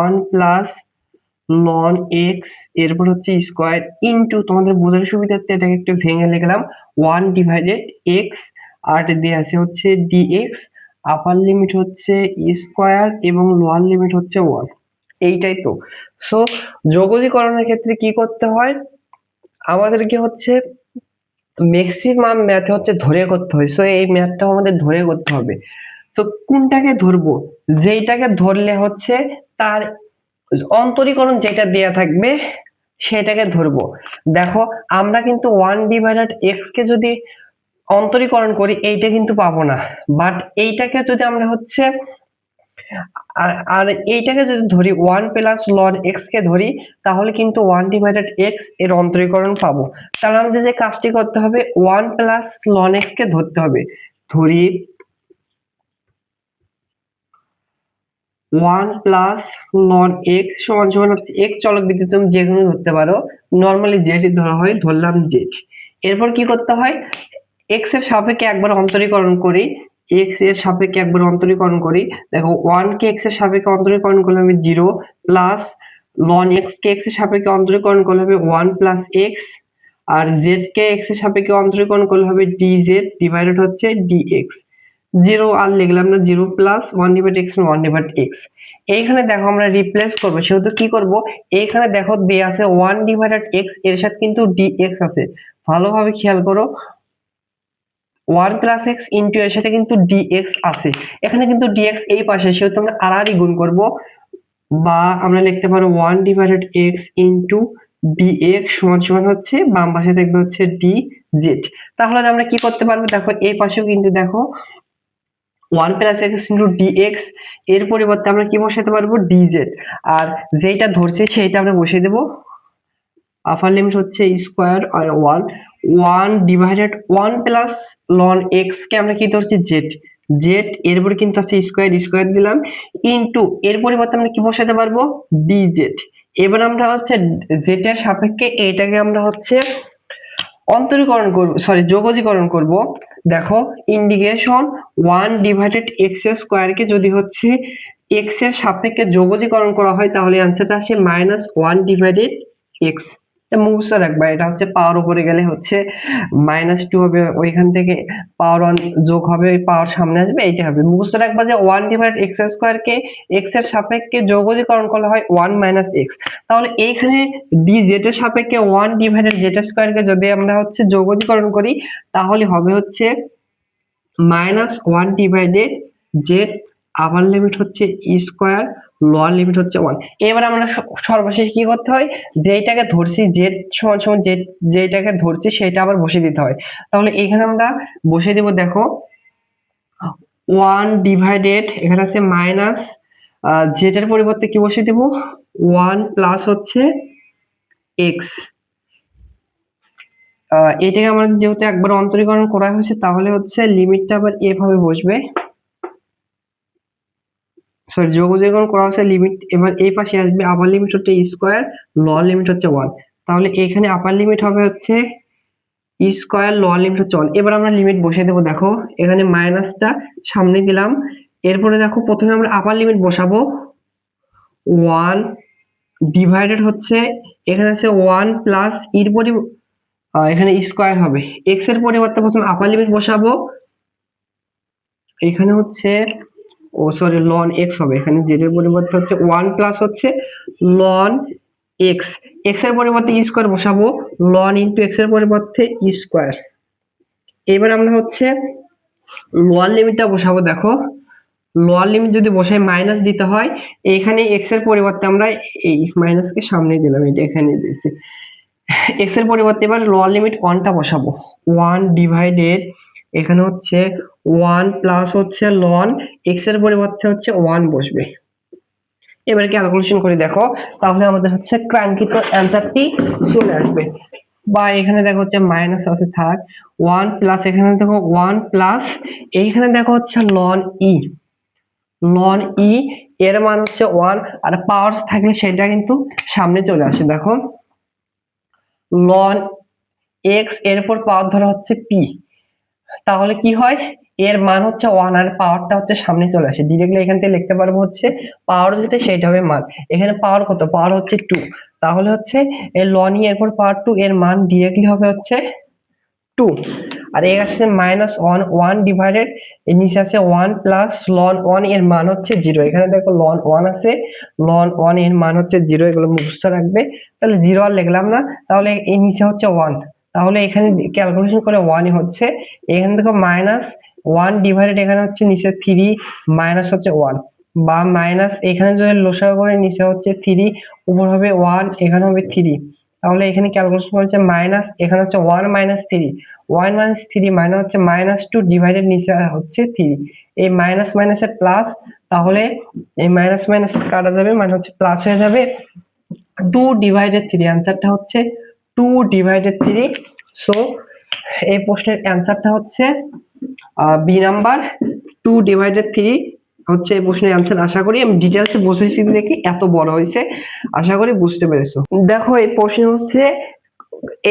1 plus ln X, এরপর হচ্ছে স্কোয়ার ইন্টু, তোমাদের বোঝার সুবিধার্থে এটাকে একটু ভেঙে লিখলাম 1 ডিভাইডেড এক্স, আর দিয়ে আছে হচ্ছে ডিএক্স, আপার লিমিট হচ্ছে স্কোয়ার এবং লোয়ার লিমিট হচ্ছে 1। এইটাই তো। সো যোগজীকরণের ক্ষেত্রে কি করতে হয়, আমাদেরকে হচ্ছে ম্যাক্সিমাম ম্যাথ হচ্ছে ধরে করতে হয়। সো এই ম্যাথটা আমাদের ধরে করতে হবে। তো কোনটাকে ধরবো, যেইটাকে ধরলে হচ্ছে তার অন্তরীকরণ যেটা দেয়া থাকবে সেটাকে ধরবো। দেখো আমরা কিন্তু 1 ডিভাইডেড এক্স কে যদি অন্তরীকরণ করি এইটা কিন্তু পাবো না, বাট এইটাকে যদি আমরা হচ্ছে আর এইটাকে যদি ধরি 1 প্লাস লন এক্স কে ধরি, তাহলে কিন্তু 1 ডিভাইডেড এক্স এর অন্তরীকরণ পাবো। তাহলে আমাদের যে কাজটি করতে হবে 1 প্লাস লন এক্স কে ধরতে হবে, ধরি 1 প্লাস লন এক্স সমান সমান হচ্ছে এক্স চলক ভিত্তি তুমি যে কোনো ধরতে পারো, নরমালি যেটি ধরা হয় ধরলাম জেড। এরপর কি করতে হয়, এক্স এর সাপেক্ষে একবার অন্তরীকরণ করি, এক্স এর সাপেক্ষে একবার অন্তরীকরণ করি, দেখো 1 কে এক্স এর সাপেক্ষে অন্তরীকরণ করলে হবে 0 প্লাস লন এক্স কে এক্স এর সাপেক্ষে অন্তরীকরণ করলে হবে 1 প্লাস এক্স, আর জেড কে এক্স এর সাপেক্ষে অন্তরীকরণ করলে হবে ডিজেড ডিভাইডেড হচ্ছে ডিএক্স। জিরো আর লিখলাম না, zero plus one divide x one divide x. এইখানে দেখো আমরা রিপ্লেস করবো, সেহেতু কি করব, এইখানে দেখো দেয়া আছে ওয়ান ডিভাইডেড এক্স, এর সাথে কিন্তু ডিএক্স আছে, ভালোভাবে খেয়াল করো। ওয়ান প্লাস এক্স ইন্টু এর সাথে কিন্তু ডিএক্স আছে, এখানে কিন্তু ডিএক্স এই পাশে, সেহেতু আমরা আর গুণ করব, বা আমরা লিখতে পারো one divided X into dx সমান সমান হচ্ছে বাম পাশে দেখবে হচ্ছে ডি জেড। তাহলে আমরা কি করতে পারবো, দেখো এই পাশেও কিন্তু দেখো one plus X into dx, এর পরিবর্তে আমরা কি বসাতে পারবো, ডিজেড। আর যেটা ধরছি সেইটা আমরা বসিয়ে দেবো। আপার লিমিট হচ্ছে স্কোয়ার আর one, one divided one plus ln x কে আমরা কি ধরছি, জেড, জেড এরপরে কিন্তু আছে স্কোয়ার, স্কোয়ার দিলাম ইনটু এর পরিবর্তে আমরা কি বসাতে পারবো, ডিজেড। এবার আমরা হচ্ছে জেড এর সাপেক্ষে এটাকে আমরা হচ্ছে অন্তরীকরণ করব, সরি যোগজীকরণ করব। দেখো integration one divided x square কে যদি হচ্ছে এক্স এর সাপেক্ষে যোগজীকরণ করা হয় তাহলে আনসারটা আসে মাইনাস ওয়ান ডিভাইডেড এক্স। মুখস্থ রাখবা, এটা হচ্ছে পাওয়ার উপরে গেলে হচ্ছে মাইনাস টু হবে, ওইখান থেকে পাওয়ার ওয়ান যোগ হবে, ওই পাওয়ার সামনে আসবে, এইটা হবে। মুখস্থ রাখবা যে ওয়ান ডিভাইড এক্স স্কোয়ার কে এক্স এর সাপেক্ষে যোগজীকরণ করা হয় ওয়ান মাইনাস এক্স। তাহলে এইখানে ডি জেড এর সাপেক্ষে ওয়ান ডিভাইডেড জেড স্কোয়ার কে যদি আমরা হচ্ছে যোগজীকরণ করি তাহলে হবে হচ্ছে মাইনাস ওয়ান ডিভাইডেড জেড, আপার লিমিট হচ্ছে স্কোয়ার, লোয়ার লিমিট হচ্ছে ওয়ান। এবার আমরা সর্বশেষ কি করতে হয়, যেটাকে ধরছি জেড সমান সমান জেড, যেটাকে ধরছি সেটা আবার বসিয়ে দিতে হয়। তাহলে এখানে আমরা বসিয়ে দেব, দেখো ওয়ান ডিভাইডেড, এখানে আছে মাইনাস জেড এর পরিবর্তে কি বসিয়ে দেব, ওয়ান প্লাস হচ্ছে এক্স। এটাকে আমাদের যেহেতু একবার অন্তরীকরণ করা হয়েছে তাহলে হচ্ছে লিমিটটা আবার এভাবে বসবে, সরি যোগজীকরণ করা হচ্ছে লিমিট, এবার এই পাশে আসবে আপার লিমিট হচ্ছে স্কোয়ার, লোয়ার লিমিট হচ্ছে ওয়ান। তাহলে এখানে আপার লিমিট হবে হচ্ছে স্কোয়ার, লোয়ার লিমিট হচ্ছে ওয়ান। এবার আমরা লিমিট বসিয়ে দেবো, দেখো এখানে মাইনাসটা সামনে দিলাম, এরপরে দেখো প্রথমে আমরা আপার লিমিট বসাবো, ওয়ান ডিভাইডেড হচ্ছে এখানে আছে ওয়ান প্লাস এর এখানে স্কোয়ার হবে, এক্স এর পরিবর্তে প্রথমে আপার লিমিট বসাবো, এখানে হচ্ছে ও সরি লন এক্স হবে, এখানে জেড এর পরিবর্তে হচ্ছে ওয়ান প্লাস হচ্ছে লন এক্স, এক্স এর পরিবর্তে স্কোয়ার বসাবো, লন ইন্টু এক্স এর পরিবর্তে স্কোয়ার। এবার আমরা হচ্ছে লোয়ার লিমিটটা বসাবো, দেখো লোয়ার লিমিট যদি বসাই মাইনাস দিতে হয়, এখানে এক্স এর পরিবর্তে আমরা এই মাইনাসকে সামনে দিলাম, এটা এখানে দিয়েছি, এক্স এর পরিবর্তে এবার লোয়ার লিমিট ওয়ানটা বসাবো, ওয়ান ডিভাইডেড এখানে হচ্ছে ওয়ান প্লাস হচ্ছে লন এক্স এর পরিবর্তে হচ্ছে ওয়ান বসবে। এবারে ক্যালকুলেশন করে দেখো, তাহলে আমাদের হচ্ছে কাঙ্ক্ষিত অ্যান্সারটি চলে আসবে। বা এখানে দেখো হচ্ছে মাইনাস আছে থাক, ওয়ান প্লাস এখানে দেখো ওয়ান প্লাস এইখানে দেখো হচ্ছে লন ই, লন ই এর মান হচ্ছে ওয়ান, আর পাওয়ার থাকলে সেটা কিন্তু সামনে চলে আসে। দেখো লন এক্স এরপর পাওয়ার ধরা হচ্ছে পি, তাহলে কি হয়, এর মান হচ্ছে ওয়ান আর পাওয়ারটা হচ্ছে সামনে চলে আসে, ডিরেক্টলি এখান থেকে লিখতে পারবো হচ্ছে পাওয়ার যেটা সেটা হবে মান, এখানে পাওয়ার কত, পাওয়ার হচ্ছে টু, তাহলে হচ্ছে এর লন ই এরপর পাওয়ার টু, এর মান ডিরেক্টলি হবে হচ্ছে টু। আর এর আসছে মাইনাস ওয়ান, ওয়ান ডিভাইডেড এর নিচে আছে ওয়ান প্লাস লন ওয়ান, এর মান হচ্ছে জিরো, এখানে দেখো লন ওয়ান আছে, লন ওয়ান এর মান হচ্ছে জিরো, এগুলো মুখস্থ রাখবে। তাহলে জিরো আর লিখলাম না, তাহলে এর নিচে হচ্ছে ওয়ান, তাহলে এখানে ক্যালকুলেশন করে ওয়ানই হচ্ছে, এখানে দেখো মাইনাস ওয়ান ডিভাইডেড এখানে হচ্ছে নিচে থ্রি, মাইনাস হচ্ছে ওয়ান, বা মাইনাস এখানে যদি লসাগু করে নিচে হচ্ছে থ্রি, উপর হবে ওয়ান, এখানে হবে থ্রি, তাহলে এখানে ক্যালকুলেশন করেছে মাইনাস এখানে হচ্ছে one minus three, one minus three মানে হচ্ছে মাইনাস টু ডিভাইডেড নিচে হচ্ছে থ্রি, এই মাইনাস মাইনাসের প্লাস, তাহলে এই মাইনাস মাইনাস কাটা যাবে মানে হচ্ছে প্লাস হয়ে যাবে, টু ডিভাইডেড থ্রি, অ্যান্সারটা হচ্ছে টু ডিভাইডেড থ্রি। সো এই প্রশ্নের অ্যান্সারটা হচ্ছে B number, two divided three হচ্ছে এই প্রশ্নের অ্যান্সার। আশা করি আমি ডিটেলসে বসেছি দেখি এত বড় হয়েছে, আশা করি বুঝতে পেরেছো। দেখো এই প্রশ্ন হচ্ছে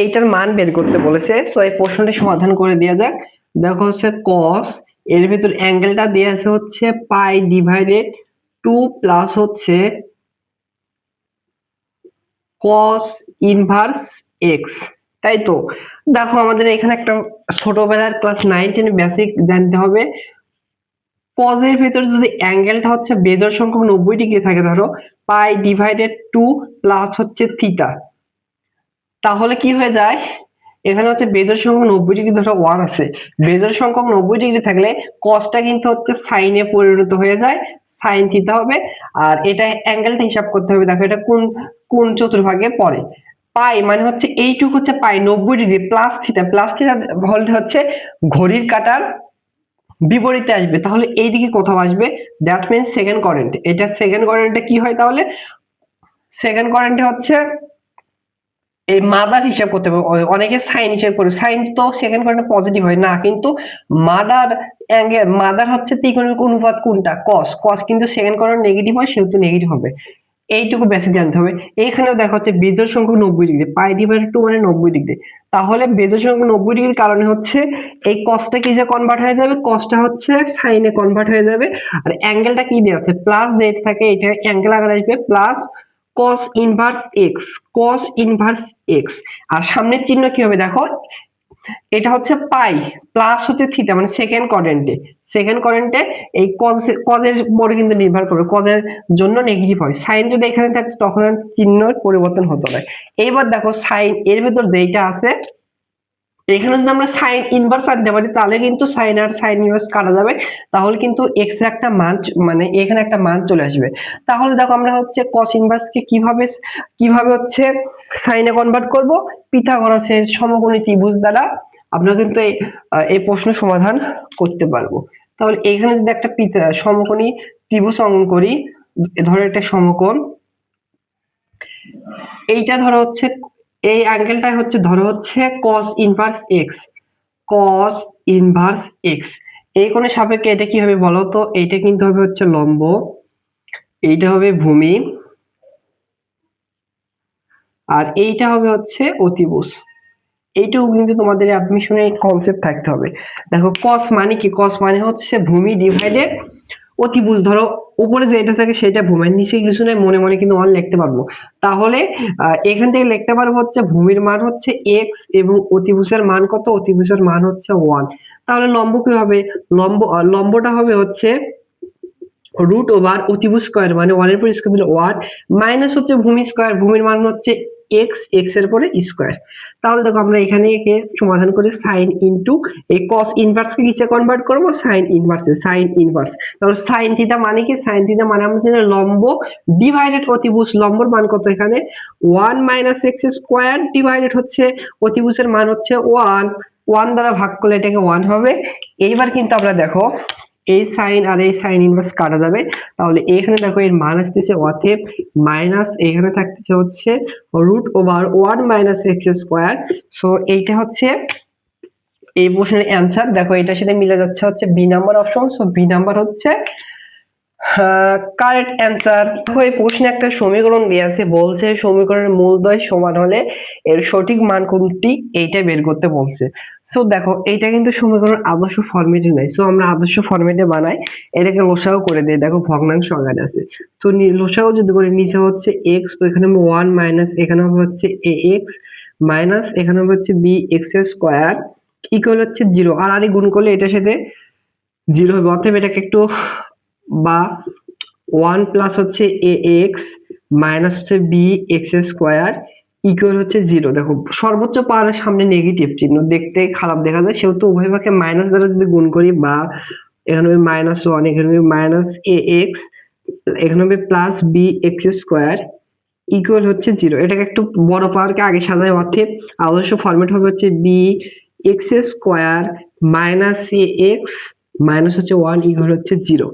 এইটার মান বের করতে বলেছে, সো এই প্রশ্নটি সমাধান করে দেওয়া যাক। দেখো হচ্ছে cos, এর ভিতর অ্যাঙ্গেলটা দেওয়া আছে হচ্ছে পাই ডিভাইডেড টু প্লাস হচ্ছে cos ইনভার্স এক্স, তাই তো। দেখো আমাদের এখানে একটা ছোটবেলার ক্লাস 9-10 বেসিক জানতে হবে, কজের ভেতর যদি অ্যাঙ্গেলটা হচ্ছে বেজোড় সংখ্যক 90 ডিগ্রি থাকে, ধরো পাই ডিভাইডেড 2 প্লাস হচ্ছে থিটা, তাহলে কি হয়ে যায়, এখানে হচ্ছে বেজোড় সংখ্যক 90 ডিগ্রি, ধরো 1 আছে, বেজোড় সংখ্যক 90 ডিগ্রি থাকলে কসটা কিন্তু হচ্ছে সাইনে পরিণত হয়ে যায়, সাইন থিটা হবে। আর এটা অ্যাঙ্গেলটা হিসাব করতে হবে, দেখো এটা কোন কোন চতুর্ভাগে পড়ে। পাই মানে হচ্ছে এইটুকু হচ্ছে পাই 90 degree plus theta, plus theta বলতে হচ্ছে ঘড়ির কাঁটার বিপরীতে আসবে, তাহলে এইদিকে কোথাও আসবে, দ্যাট মিন্স সেকেন্ড কোয়াড্রেন্ট। এটা সেকেন্ড কোয়াড্রেন্টে কি হয়, তাহলে সেকেন্ড কোয়াড্রেন্টে হচ্ছে এই মাদার হিসাব করতে হবে, অনেকে সাইন হিসাব করে, সাইন তো সেকেন্ড কোয়াড্রেন্টে পজিটিভ হয় না, কিন্তু মাদার অ্যাঙ্গেল, মাদার হচ্ছে ত্রিকোণমিতিক অনুপাত কোনটা, কস, কস কিন্তু সেকেন্ড কোয়াড্রেন্ট নেগেটিভ হয়, সেহেতু নেগেটিভ হবে। এইটুকু বেসিক জানতে হবে। এইখানেও দেখা হচ্ছে বেজোড় সংখ্যক 90 ডিগ্রি, পাই ডিভাইডেড 2 মানে 90 ডিগ্রি, তাহলে বেজোড় সংখ্যক 90 ডিগ্রির কারণে হচ্ছে এই কসটা কি যে কনভার্ট হয়ে যাবে, কসটা হচ্ছে সাইনে কনভার্ট হয়ে যাবে। আর অ্যাঙ্গেলটা কি দেওয়া আছে, প্লাস যেটা থাকে এটা অ্যাঙ্গেল আকারে আসবে plus cos inverse x, cos inverse x. আর সামনের চিহ্ন কি হবে দেখো, এটা হচ্ছে পাই প্লাস হচ্ছে থিটা, মানে সেকেন্ড কোয়াড্রেন্টে, সেকেন্ড কোয়াড্রেন্টে এই কজের পরে কিন্তু নির্ভর করবে, কজের জন্য নেগেটিভ হয়, সাইন যদি এখানে থাকতো তখন আর চিহ্নের পরিবর্তন হতো না। এইবার দেখো সাইন এর ভিতর যেটা আছে, এখানে যদি আমরা সাইন ইনভার্স আনতে পারি তাহলে কিন্তু সাইন আর সাইন ইনভার্স কাটা যাবে, তাহলে কিন্তু এক্স এর একটা মান, মানে এখানে একটা মান চলে আসবে। তাহলে দেখো আমরা হচ্ছে cos ইনভার্স কে কিভাবে কিভাবে হচ্ছে সাইনে কনভার্ট করব, পিথাগোরাসের সমকোণী ত্রিভুজ দ্বারা আমরা কিন্তু এই প্রশ্ন সমাধান করতে পারবো। তাহলে এখানে যদি একটা সমকোণী ত্রিভুজ অঙ্কন করি, ধরো একটা সমকোণ, এইটা ধরো হচ্ছে এই অ্যাঙ্গেলটা হচ্ছে ধরো হচ্ছে cos inverse x, cos inverse x, এই কোণের সাপেক্ষে এটা কি হবে বলো তো, এইটা কিন্তু হবে হচ্ছে লম্ব, এইটা হবে ভূমি, আর এইটা হবে হচ্ছে অতিভুজ। এইটুকু কিন্তু তোমাদের অ্যাডমিশনে কনসেপ্ট থাকতে হবে। দেখো cos মানে কি, cos মানে হচ্ছে ভূমি ডিভাইডেড অতিভুজ, ধরো উপরে যেটা থাকে সেটা ভূমির, নিচে কিছু নেই, মনে মনে কিন্তু 1 লিখতে পারবো। তাহলে এখান থেকে লিখতে পারবো হচ্ছে ভূমির মান হচ্ছে x এবং অতিভুজের মান কত, অতিভুজের মান হচ্ছে 1। তাহলে লম্ব কি হবে, লম্বটা হবে হচ্ছে রুট ওভার অতিভুজ স্কয়ার, মানে 1 এর পর স্কয়ার দিলে 1 মাইনাস হচ্ছে ভূমি স্কয়ার, ভূমির মান হচ্ছে x, x এর পরে স্কয়ার। তাহলে দেখো আমরা এখানে একে সমাধান করে sin ইনটু এই cos ইনভার্স কে কিসে কনভার্ট করব, sin ইনভার্সে, sin ইনভার্স। তাহলে sin থিটা মানে কি, sin থিটা মানে আমরা জানি লম্ব ডিভাইডেড অতিভুজ, লম্বর মান কত এখানে 1 মাইনাস x স্কয়ার ডিভাইডেড হচ্ছে অতিভুজের মান হচ্ছে 1, 1 দ্বারা ভাগ করলে এটাকে 1 হবে। এইবার কিন্তু আমরা দেখো এই সাইন আর এই সাইন ইনভার্স কাটা যাবে, তাহলে এখানে দেখো এর মান আসতেছে অতএব মাইনাস, এখানে থাকতেছে হচ্ছে root over 1 minus X square. So এইটা হচ্ছে এই প্রশ্নের অ্যান্সার। দেখো এটার সাথে মিলে যাচ্ছে হচ্ছে B number option, so B number হচ্ছে কারেক্ট অ্যান্সার। দেখো এই প্রশ্নে একটা সমীকরণ দেয়া আছে, বলছে সমীকরণের মূলদ্বয় সমান হলে এর সঠিক মান কোনটি, এইটা বের করতে বলছে। সো দেখো এইটা কিন্তু সমীকরণ আদর্শ ফরম্যাটে নাই, সো আমরা আদর্শ ফরম্যাটে বানাই, এটাকে লসাগু করে দেই, দেখো ভগ্নাংশ আকারে আছে, তো লসাগু যদি করি নিচে হচ্ছে x, তো এখানে 1 মাইনাস এখানে হবে হচ্ছে ax মাইনাস এখানে হবে হচ্ছে bx স্কয়ার ইকুয়াল হচ্ছে 0, আর আরে গুণ করলে এটার সাথে 0 হবে, অতএব এটাকে একটু বা 1 প্লাস হচ্ছে ax মাইনাস হচ্ছে bx স্কয়ার ইকুয়াল হচ্ছে 0। দেখো সর্বোচ্চ পাওয়ারের সামনে নেগেটিভ চিহ্ন দেখতে খারাপ দেখা যায়, সেহেতু উভয় পক্ষে মাইনাস দ্বারা যদি গুণ করি, বা এখানে হবে -1, এখানে হবে মাইনাস ax, এখানে হবে প্লাস bx স্কয়ার ইকুয়াল হচ্ছে 0। এটাকে একটু বড় পাওয়ারকে আগে সাজাই, অর্থাৎ আদর্শ ফরম্যাট হবে হচ্ছে bx square minus ax minus হচ্ছে 1 ইকুয়াল হচ্ছে 0।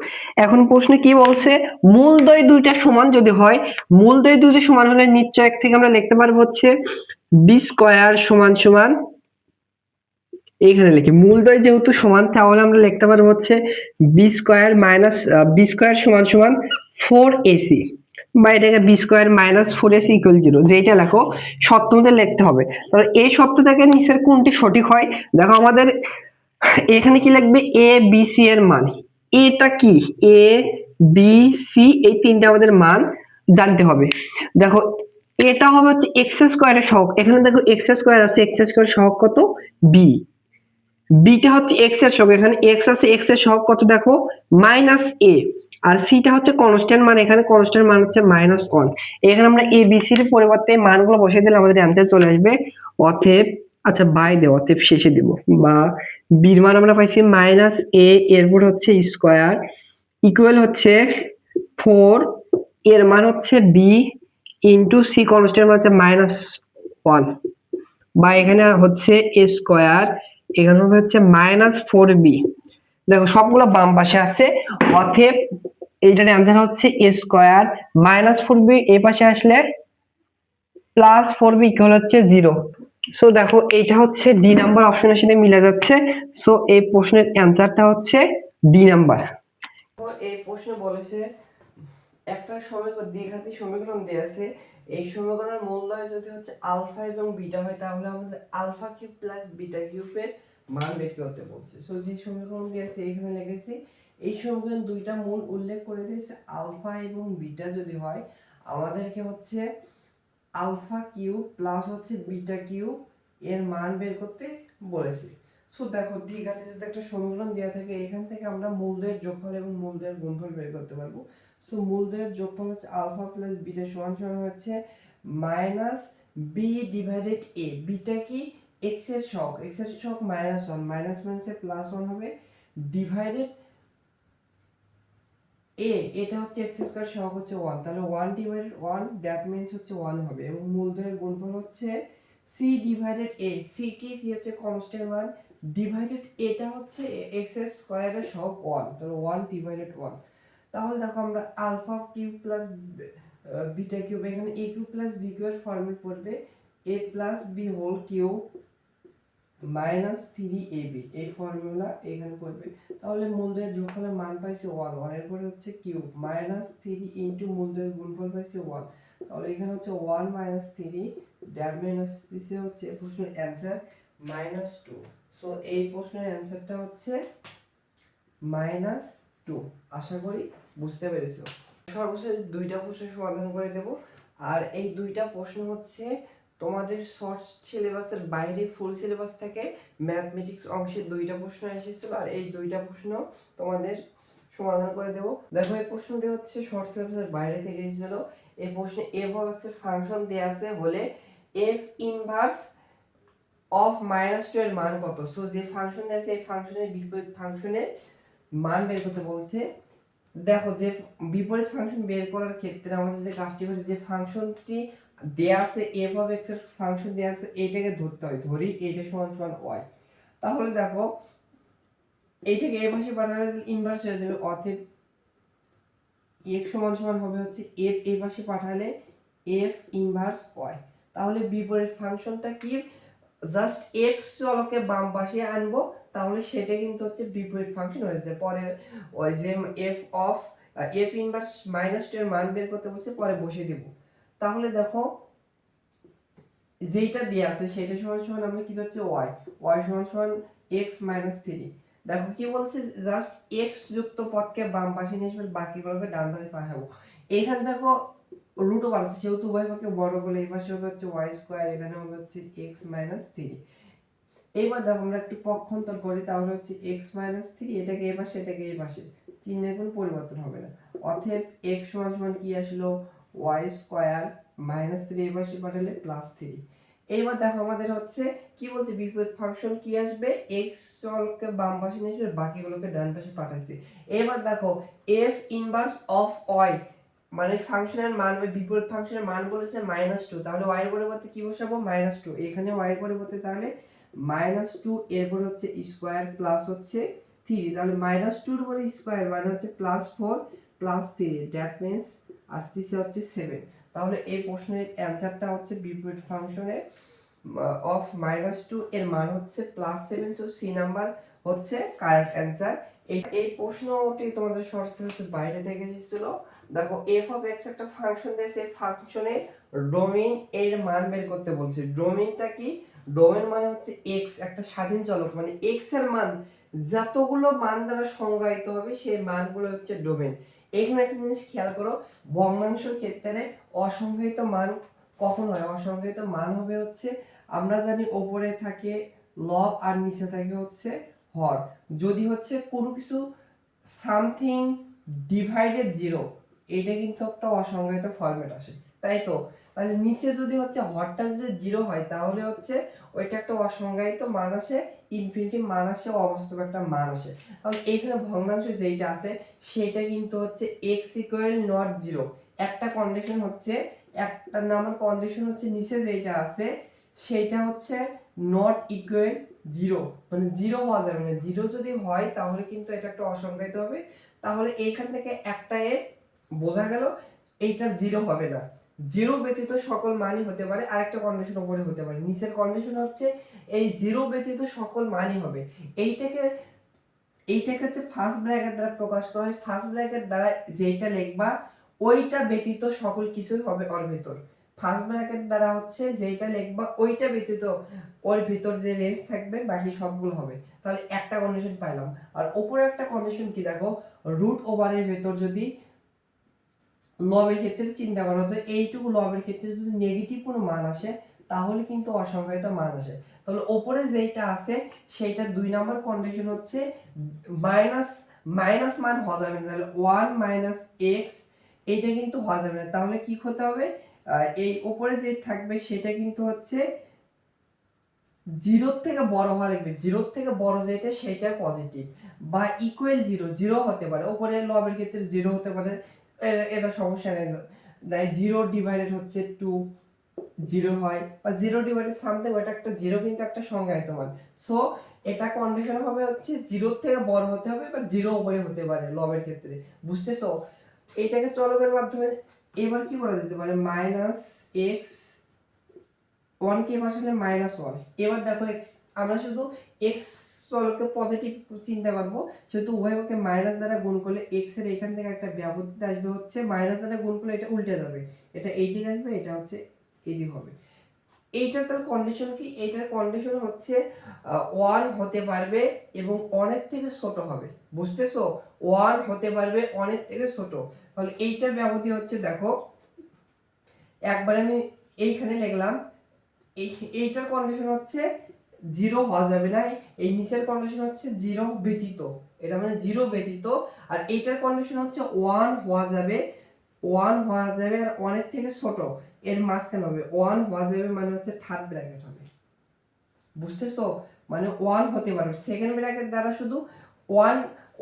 এখন প্রশ্নে কি বলছে, মূলদ্বয় দুইটা সমান যদি হয়, মূলদ্বয় দুইটা সমান হলে নিশ্চয়ক থেকে আমরা লিখতে পারবো হচ্ছে b স্কয়ার সমান সমান, এখানে লিখি মূলদ্বয় যেহেতু সমান তাহলে আমরা লিখতে পারবো হচ্ছে b square minus b square সমান সমান 4ac, বা এটাকে b square minus 4ac equal 0, যেটা লেখো সপ্তমতে লিখতে হবে। তাহলে এই সপ্তম থেকে নিচের কোনটি সঠিক হয়, দেখো আমাদের এখানে কি লিখবে a b c এর মান, এটা কি a b c এই তিনটা আমাদের মান জানতে হবে। দেখো এটা হবে হচ্ছে এক্স স্কোয়ারের সহগ, এখানে দেখো এক্স স্কোয়ার আছে, এক্স স্কোয়ার সহগ কত বি, বিটা হচ্ছে এক্স এর সহগ, এখানে এক্স আছে, এক্স এর সহগ কত দেখো মাইনাস এ, আর সিটা হচ্ছে কনস্ট্যান্ট মান, এখানে কনস্ট্যান্ট মান হচ্ছে -1। এখানে আমরা এ বি সির পরিবর্তে মানগুলো বসিয়ে দিলে আমাদের অ্যান্সার চলে আসবে। অতএব আচ্ছা বাই দেব, অতএব শেষে দিব, বা বির মান আমরা পাইছি -a, এরপর হচ্ছে স্কোয়ার ইকুয়াল হচ্ছে 4, এর মান হচ্ছে বি ইন্টু সি কনস্ট্যান্ট মান হচ্ছে -1, বা এখানে হচ্ছে এ স্কোয়ার, এখানে হবে হচ্ছে -4b। দেখো সবগুলো বাম পাশে আছে, অতএব এইটার অ্যান্সার হচ্ছে এ স্কোয়ার -4b, এই পাশে আসলে +4b ইকুয়াল হচ্ছে 0। সো দেখো এইটা হচ্ছে ডি নাম্বার অপশনের সাথে মিলে যাচ্ছে। সো এই প্রশ্নের অ্যান্সারটা হচ্ছে ডি নাম্বার। তো এই প্রশ্ন বলেছে একটা সমীকরণ দ্বিঘাতী সমীকরণ দেয়া আছে, এই সমীকরণের মূলদয় যদি হচ্ছে আলফা এবং বিটা হয় তাহলে আমাদের আলফা কিউব প্লাস বিটা কিউবের মান বের করতে বলছে। সো যে সমীকরণ দেয়া আছে এখানে লিখেছি, এই সমীকরণ দুইটা মূল উল্লেখ করে দিয়েছে, আলফা এবং বিটা যদি হয় আমাদেরকে হচ্ছে আলফা কিউব প্লাস হচ্ছে বিটা কিউব এর মান বের করতে বলেছে। সো দেখো দ্বিঘাতে যদি একটা সমীকরণ দেওয়া থাকে এখান থেকে আমরা মূলদের যোগফল এবং মূলদের গুণফল বের করতে পারবো। সো মূলদের যোগফল হচ্ছে আলফা প্লাস বিটা সমান সমান হচ্ছে মাইনাস বি ডিভাইডেড এ, বিটা কি এক্স এর সহগ, এক্স এর সহগ -1, মাইনাস মাইনাসে +1 হবে, ডিভাইডেড এ, এটা হচ্ছে এক্স স্কয়ার সহগ হচ্ছে 1, তাহলে 1 ডিভাইডেড 1 দ্যাট মিন্স হচ্ছে 1 হবে, এবং মূলদ্বয়ের গুণফল হচ্ছে সি ডিভাইডেড এ, সি কি সি হচ্ছে কনস্ট্যান্ট মান, ডিভাইডেড এটা হচ্ছে এক্স এর স্কয়ারের সহগ 1, তাহলে 1 ডিভাইডেড 1। তাহলে দেখো আমরা alpha cube plus beta cube, এখানে এ কিউব প্লাস বি কিউবের ফর্মুলা পড়বে A plus B whole cube -3ab, এই ফর্মুলা এখানে পড়বে। তাহলে মূলদের যোগফলের মান পাইছি 1, 1 এর পরে হচ্ছে কিউব -3 ইনটু মূলদের গুণফল পাইছি 1, তাহলে এখানে হচ্ছে 1 -3 দ্যাট মিন্স দিস হচ্ছে প্রশ্নের অ্যানসার -2। সো এই প্রশ্নের অ্যানসারটা হচ্ছে -2। আশা করি বুঝতে পেরেছো। সর্বশেষ দুইটা প্রশ্নের সমাধান করে দেব, আর এই দুইটা প্রশ্ন হচ্ছে তোমাদের শর্ট সিলেবাসের বাইরে ফুল সিলেবাস থেকে ম্যাথমেটিক্স অংশের দুইটা প্রশ্ন এসেছিল, আর এই দুইটা প্রশ্ন তোমাদের সমাধান করে দেব। দেখো এই প্রশ্নটি হচ্ছে শর্ট সিলেবাসের বাইরে থেকে এসেছিল। এই প্রশ্নে এফ অফ এক্স এর ফাংশন দেয়া আছে হলে এফ ইনভার্স অফ -2 এর মান কত। সো যে ফাংশন দেয়া আছে এই ফাংশনের বিপরীত ফাংশনের মান বের করতে বলছে। দেখো যে বিপরীত ফাংশন বের করার ক্ষেত্রে আমাদের যে কাজটি হচ্ছে, যে ফাংশনটি দেয়া আছে এফ অফ এক্স এর ফাংশন দেয়া আছে এইটাকে ধরতে হয়, ধরি এইটা সমান সমান ওয়াই। তাহলে দেখো এইটাকে এ পাশে পাঠালে ইনভার্স হয়ে যাবে, অতএব এক্স সমান সমান হবে হচ্ছে এফ, এই পাশে পাঠালে এফ ইনভার্স ওয়াই। তাহলে বিপরীত ফাংশনটা কি, জাস্ট এক্স চলকে বাম পাশে আনবো, তাহলে সেটা কিন্তু হচ্ছে বিপরীত ফাংশন হয়ে যাবে। পরে ওই যে এফ অফ এফ ইনভার্স -2 এর মান বের করতে বলছে, পরে বসিয়ে দেব। তাহলে দেখো যেটা দেয়া আছে সেটা সমান সমান আমরা কি হচ্ছে ওয়াই, ওয়াই সমান সমান এক্স -3। দেখো কি বলছে, জাস্ট এক্স যুক্ত পদকে বাম পাশে নিয়ে আসবে, বাকিগুলোকে ডান পাশে পাঠাবো। এখানে দেখো রুট ওভার আছে, যেহেতু উভয় পক্ষে বড় বলে এই পাশে হবে হচ্ছে ওয়াই স্কয়ার, এখানে হবে হচ্ছে এক্স -3। এইবার দেখো আমরা একটু পক্ষান্তর করি, তাহলে হচ্ছে এক্স -3, এটাকে এই পাশে এটাকে এই পাশে, চিহ্নের কোনো পরিবর্তন হবে না। অতএব এক্স সমান সমান কি আসলো ওয়াই স্কয়ার -3, এই পাশে পাঠালে +3। এইবার দেখো আমাদের হচ্ছে কি বলছে, বিপরীত ফাংশন কি আসবে, x চলকে বাম পাশে নিয়ে আসবে, বাকিগুলোকে ডান পাশে পাঠাইছে। এবার দেখো f ইনভার্স অফ y, মানে ফাংশনের মান, ওই বিপরীত ফাংশনের মান বলেছে -2, তাহলে y এর পরিবর্তে কি বসাবো -2, এখানে y এর পরিবর্তে তাহলে -2, এরপর হচ্ছে স্কয়ার প্লাস হচ্ছে 3, তাহলে -2 এর উপরে স্কয়ার মানে হচ্ছে +4 +3, দ্যাট মিন্স আসতেছে হচ্ছে 7। তাহলে এই প্রশ্নের অ্যানসারটা হচ্ছে বিপরীত ফাংশনের অফ -2 এর মান হচ্ছে +7। সো সি নাম্বার হচ্ছে কারেক্ট অ্যানসার। এই প্রশ্নটি তোমাদের শর্ট সিলেবাসের বাইরে থেকে এসেছিল। দেখো এফ অফ এক্স একটা ফাংশন দিয়েছে, এই ফাংশনের ডোমেইন এর মান বের করতে বলছে। ডোমেইনটা কি, ডোমেইন মানে হচ্ছে এক্স, একটা স্বাধীন চলক, মানে এক্স এর মান যতগুলো মান দ্বারা সংজ্ঞায়িত হবে সেই মানগুলো হচ্ছে ডোমেইন। এখানে একটা জিনিস খেয়াল করো, ভগ্নাংশের ক্ষেত্রে অসংজ্ঞায়িত মান কখন হয়? অসংজ্ঞায়িত মান হবে হচ্ছে, আমরা জানি ওপরে থাকে লব আর নিচে থাকে হচ্ছে হর। যদি হচ্ছে কোনো কিছু সামথিং ডিভাইডেড জিরো, এটা কিন্তু একটা অসংজ্ঞায়িত ফরম্যাট আসে, তাই তো? তাহলে নিচে যদি হচ্ছে হরটা যদি জিরো হয় তাহলে হচ্ছে ওইটা একটা অসংজ্ঞায়িত মান আসে, ইনফিনিটি মান আসে, অবাস্তব একটা মান আসে। কারণ এইখানে ভগ্নাংশ যেটা আছে সেটা কিন্তু হচ্ছে এক্স ইকুয়াল নট জিরো। একটা কন্ডিশন হচ্ছে, একটা নাম্বার কন্ডিশন হচ্ছে নিচে যেটা আছে সেটা হচ্ছে নট ইকুয়াল জিরো, মানে জিরো হওয়া যাবে না। জিরো যদি হয় তাহলে কিন্তু এটা একটা অসংজ্ঞায়িত হবে। তাহলে এইখান থেকে একটা এ বোঝা গেল এইটার জিরো হবে না। জিরো ব্যতীত সকল মানই হতে পারে। আরেকটা কন্ডিশন উপরে হতে পারে, নিচের কন্ডিশন হচ্ছে এই জিরো ব্যতীত সকল মানই হবে। এইটাকে হচ্ছে ফার্স্ট ব্র্যাকেট দ্বারা প্রকাশ করা হয়। ফার্স্ট ব্র্যাকেট দ্বারা যেটা লিখবা ওইটা ব্যতীত সকল কিছুই হবে ওর ভিতর। ফার্স্ট ব্র্যাকেট দ্বারা হচ্ছে যেটা লিখবা ওইটা ব্যতীত ওর ভিতর যে রেঞ্জ থাকবে বাকি সবগুলো হবে। তাহলে একটা কন্ডিশন পাইলাম। আর উপরে একটা কন্ডিশন কি দেখো, রুট ওভারের ভিতর যদি লবের ক্ষেত্রে চিন্তা করা হতো, এইটুকু লবের ক্ষেত্রে যদি নেগেটিভ কোনো মান আসে তাহলে কিন্তু অসংজ্ঞায়িত মান আসে। তাহলে ওপরে যেটা আছে সেইটা 2 নাম্বার কন্ডিশন হচ্ছে মাইনাস মান হওয়া যাবে না। তাহলে 1 মাইনাস এক্স এইটা কিন্তু হওয়া যাবে না। তাহলে কি হতে হবে, এই উপরে যে থাকবে সেটা কিন্তু হচ্ছে জিরোর থেকে বড় হওয়া লাগবে। জিরোর থেকে বড় যেটা সেটা পজিটিভ বা ইকুয়াল জিরো, জিরো হতে পারে উপরে লবের ক্ষেত্রে জিরো হতে পারে, এটা সমস্যা নেই। জিরো ডিভাইডেড হচ্ছে 2 জিরো হয়, বা জিরো ডিভাইডেড সামথিং, ওটা একটা জিরো কিন্তু একটা সংজ্ঞায়িত মান। সো এটা কন্ডিশন হবে হচ্ছে জিরোর থেকে বড় হতে হবে বা জিরো উপরে হতে পারে লবের ক্ষেত্রে, বুঝতেছো? এইটাকে চলকের মাধ্যমে এবার কি করা যেতে পারে, মাইনাস এক্স 1 কে বসালে -1। এবার দেখো x, আমরা শুধু x চলকে পজিটিভ চিন্তা করব, সেহেতু উভয়কে মাইনাস দ্বারা গুণ করলে x এর এখান থেকে একটা ব্যবধান আসবে হচ্ছে, মাইনাস দ্বারা গুণ করলে এটা উল্টে যাবে, এটা এই দিকে আসবে, এটা হচ্ছে এই দিকে হবে। এইটার তাহলে কন্ডিশন কি? এইটার কন্ডিশন হচ্ছে 1 হতে পারবে এবং অনেক থেকে ছোট হবে, বুঝতেছো? 1 হতে পারবে অনেক থেকে ছোট। তাহলে এইটার ব্যবধি হচ্ছে, দেখো একবার আমি এইখানে লিখলাম, এইটার কন্ডিশন হচ্ছে জিরো হওয়া যাবে না। এই নিচের কন্ডিশন হচ্ছে জিরো ব্যতীত, এটা মানে জিরো ব্যতীত। আর এইটার কন্ডিশন হচ্ছে 1 হওয়া যাবে, 1 হওয়া যাবে আর অনেক থেকে ছোট, এর মাঝখানে হবে 1 হওয়া যাবে, মানে হচ্ছে থার্ড ব্র্যাকেট হবে, বুঝতেছো? মানে 1 হতে পারে, সেকেন্ড ব্র্যাকেট দ্বারা শুধু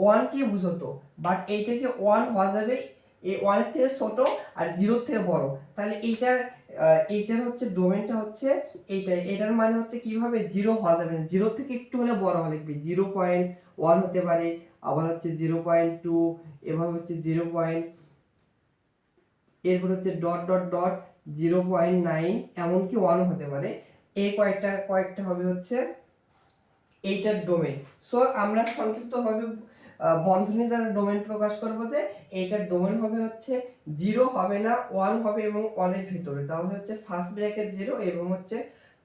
1 কে বুঝতো, বাট এইটাকে 1 হওয়া যাবে, এই 1 এর থেকে ছোট আর 0 থেকে বড়। তাহলে এইটার হচ্ছে ডোমেনটা হচ্ছে এইটা, এটার মানে হচ্ছে কিভাবে জিরো হওয়া যাবে না, 0 থেকে একটু হলে বড় হওয়া লাগবে, 0.1 হতে পারে, আবার হচ্ছে 0.2, এভাবে হচ্ছে 0. এরপর হচ্ছে ডট ডট ডট 0.9, এমনকি 1 হতে পারে। এই কয়েকটা হবে হচ্ছে এইটার ডোমেন। সো আমরা সংক্ষিপ্তভাবে বন্ধনী দ্বারা ডোমেন প্রকাশ করব যে এইটার ডোমেন হবে হচ্ছে 0 হবে না, 1 হবে এবং 1 এর ভিতরে। তাহলে হচ্ছে ফার্স্ট ব্র্যাকেট 0 এবং হচ্ছে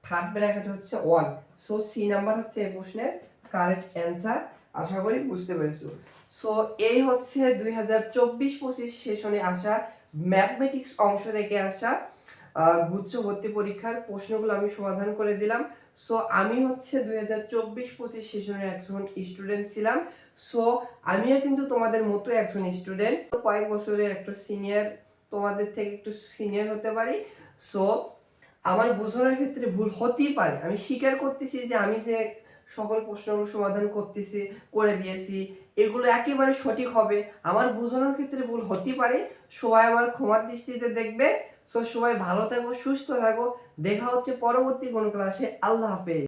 থার্ড ব্র্যাকেট হচ্ছে 1। সো সি নাম্বার হচ্ছে এই প্রশ্নের কারেক্ট অ্যান্সার। আশা করি বুঝতে পেরেছো। সো এই হচ্ছে 2024-25 সেশনে আসা ম্যাথমেটিক্স অংশ থেকে আসা গুচ্ছ ভর্তি পরীক্ষার প্রশ্নগুলো আমি সমাধান করে দিলাম। সো আমি হচ্ছে 2024-25 সেশনের একজন স্টুডেন্ট ছিলাম। সো আমিও কিন্তু তোমাদের মতো একজন স্টুডেন্ট, কয়েক বছরের একটা সিনিয়র, তোমাদের থেকে একটু সিনিয়র হতে পারি। সো আমার বোঝানোর ক্ষেত্রে ভুল হতেই পারে, আমি স্বীকার করতেছি যে আমি যে সকল প্রশ্নগুলো সমাধান করে দিয়েছি এগুলো একেবারে সঠিক হবে, আমার বোঝানোর ক্ষেত্রে ভুল হতেই পারে। সবাই আমার ক্ষমার দৃষ্টিতে দেখবে। সো সবাই ভালো থাকো, সুস্থ থাকো, দেখা হচ্ছে পরবর্তী কোনো ক্লাসে। আল্লাহ হাফেজ।